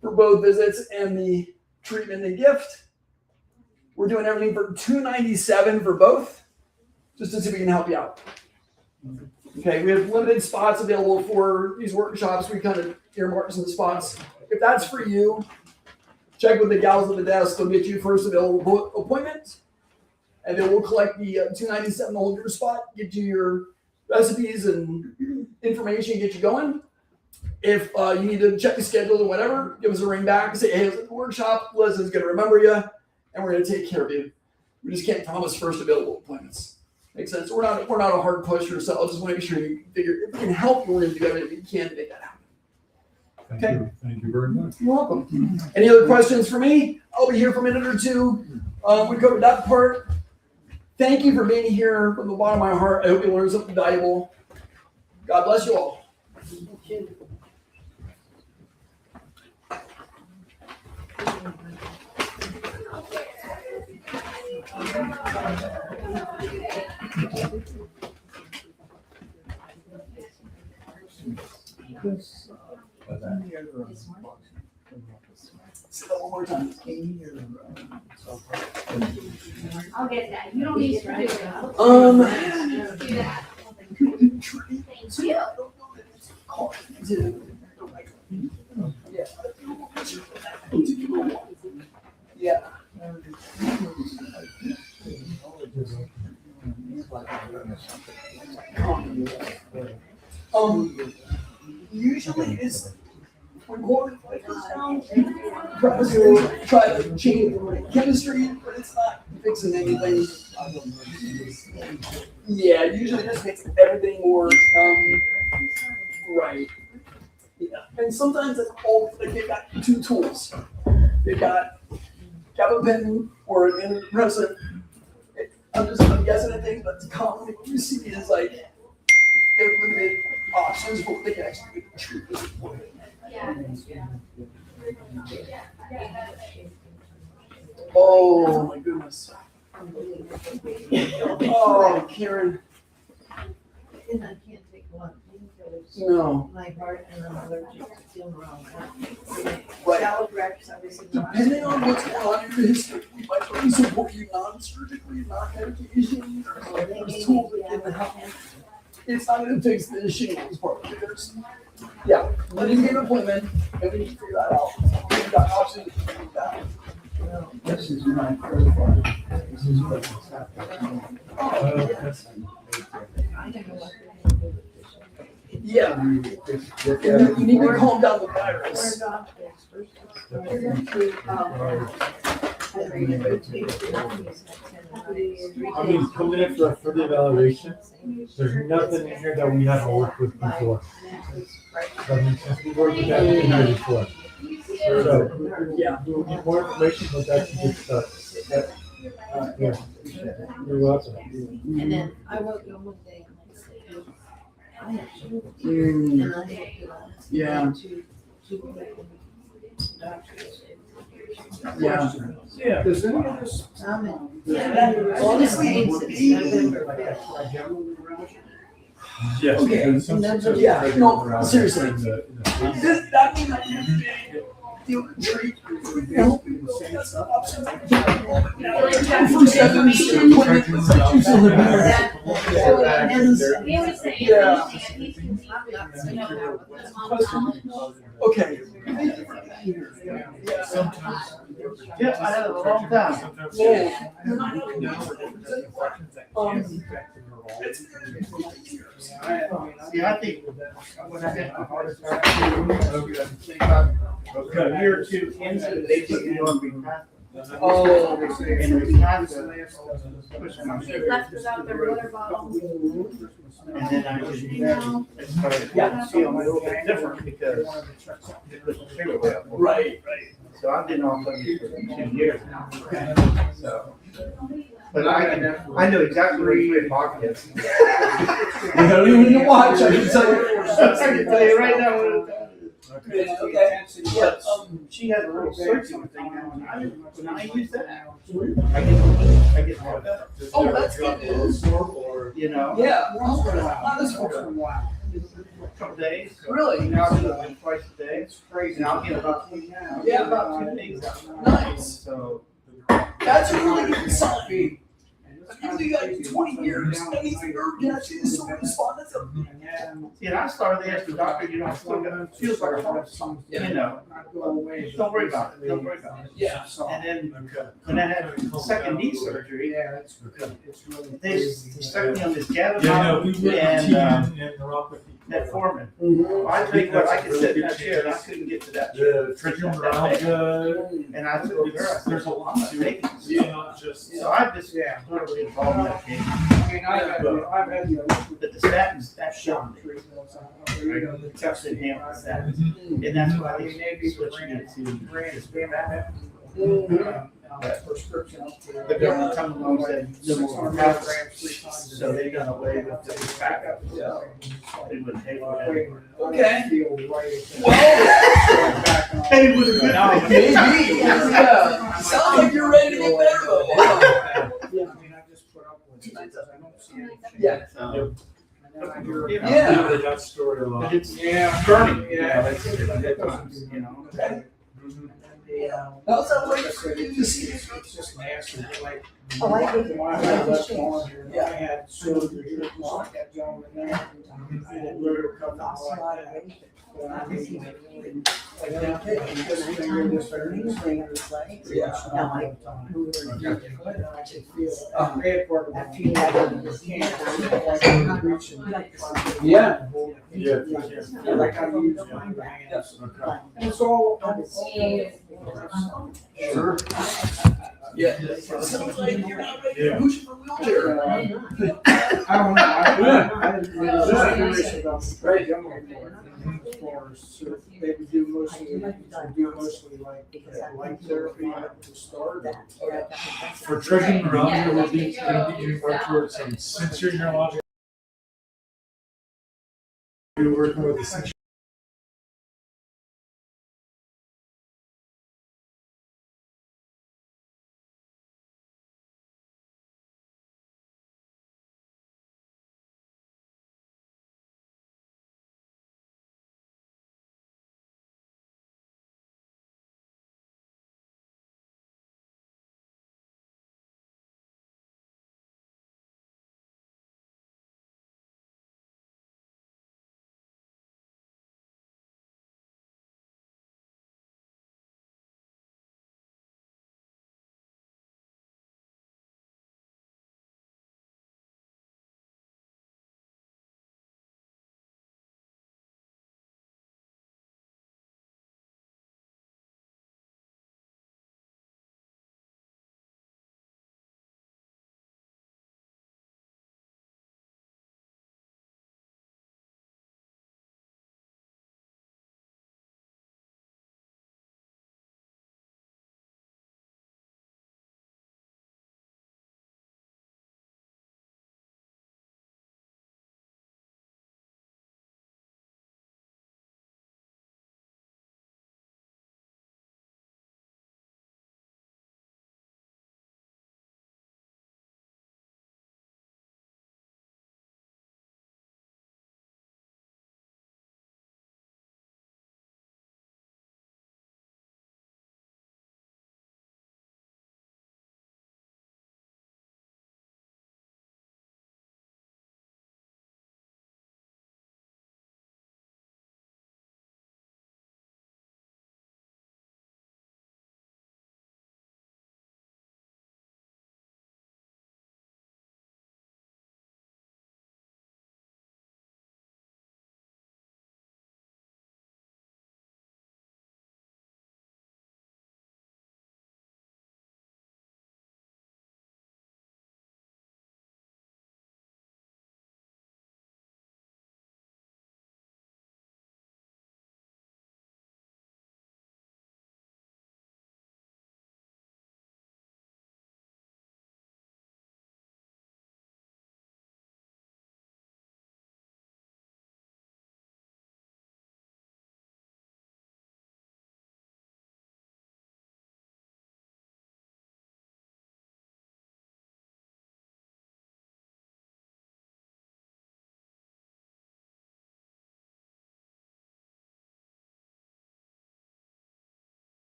for both visits and the treatment and gift. We're doing everything for $297 for both, just to see if we can help you out. Okay, we have limited spots available for these workshops. We kind of earmark some spots. If that's for you, check with the gals at the desk. They'll get you first available appointment, and then we'll collect the $297 to hold your spot, get you your recipes and information, get you going. If you need to check the schedule or whatever, give us a ring back and say, hey, it's at the workshop. Liz going to remember you, and we're going to take care of you. We just can't promise first available appointments. Makes sense? We're not a hard pusher, so I'll just want to make sure you figure if we can help you, we're going to do everything we can to make that happen. Okay. Thank you very much. You're welcome. Any other questions for me? I'll be here for a minute or two. We covered that part. Thank you for being here from the bottom of my heart. I hope you learned something valuable. God bless you all. Say that one more time. I'll get that. You don't need to do it. Do that. Thank you. Yeah. Usually it's when quality goes down, try to change chemistry, but it's not fixing anything. Yeah, usually just makes everything more right. Yeah, and sometimes it's all like they've got 2 tools. They've got gabapentin or an antidepressant. I'm guessing at things, but it's common. What you see is like they have limited options for what they can actually treat this for. Oh my goodness. Oh, Karen. And I can't take one painkillers. No. My heart and I'm allergic to Dilmarol. Right. Salad wraps, obviously. Depending on what's going on in your history, we might try to support you non-surgically, non-medication, or there's tools that can help. It's not going to fix the shingles part. Yeah, we need to get an appointment, and we need to figure that out. We've got options to do that. This is my profile. This is what's happening. Yeah. And then you need to calm down the virus. I mean, coming in for a further evaluation, there's nothing in here that we haven't worked with before. That makes sense. We worked with that in here before. So, Yeah. we'll get more information, but that's a good start. Yeah. You're welcome. And then I won't go one day. I have sugar. And I have to. Yeah. To doctors. Yeah. Yeah. Does any of this, Honestly, Yes. Okay. Yeah, no, seriously. Does that mean that you treat, help you build that's an option? For 7 We always say Yeah. anything that needs to be Okay. Sometimes. Yeah, I had it a long time. Yeah, I think when I had my heart attack, a year or two into, they put me on Repatha. Oh. And Repatha pushed my They sugar. left without their water bottle. And then I just started feeling a little bit different because it was the sugar way up. Right. So I've been off of it for 2 years now. So, but I know exactly where 3 o'clock is. You don't even need to watch, I can tell you. I can tell you right now what it is. Yeah, okay. But she has a little searching thing now, and when I use that, I get more better. Oh, that's good news. You know? Yeah. Not this one. Couple days. Really? Now I do it twice a day. It's crazy. And I'll get about 2 days out. Nice. So. That's a really good sign. Usually like 20 years, anything can actually still respond. That's a Yeah, I started to ask the doctor, you know, I still got, it feels like a heart, you know. Don't worry about it, don't worry about it. Yeah. And then, when I had second knee surgery, they stuck me on this Yeah, no, we Gaviscon were and, and neuropathy. metformin. Mhm. I think what I could sit in that chair, and I couldn't get to that chair. The trigeminalgia. And I told her, I said, There's a lot to it. it. It's not just. So I've just totally involved in that game. I've had, But the statins, that shot me. The Just inhale the statins. And that's why they switching it to this Repatha. prescription. The government come along and said, no more Repatha. So they done away with the backup. Yeah. They wouldn't pay for it. Okay. Well. Hey, would have been out. Maybe. Yeah. Sounds like you're ready to get better though. Yeah, I mean, I just put up with it because I don't see anything. Yeah. So, Yeah. They got stored a lot. but it's burning. Yeah. It's headlines, you know. Okay. How's that like to see? It's just nasty, like. Oh, I think When I had left on, Yeah. I had surgery, like that gentleman there. I had liver cover like that. But I mean, like, I think this finger, this finger, Yeah. I could feel it. I had part of my team, I can't, reaching. Yeah. Yeah. Like I use my hands. And it's all. Sure. Yeah. Sounds like you're not ready to Yeah. push from a wheelchair. I don't know, I didn't really curious about the Right. younger for, so they would do mostly like therapy to start. For trigeminalgia, we're going to be working towards some sensory neurological. We're working with the sensory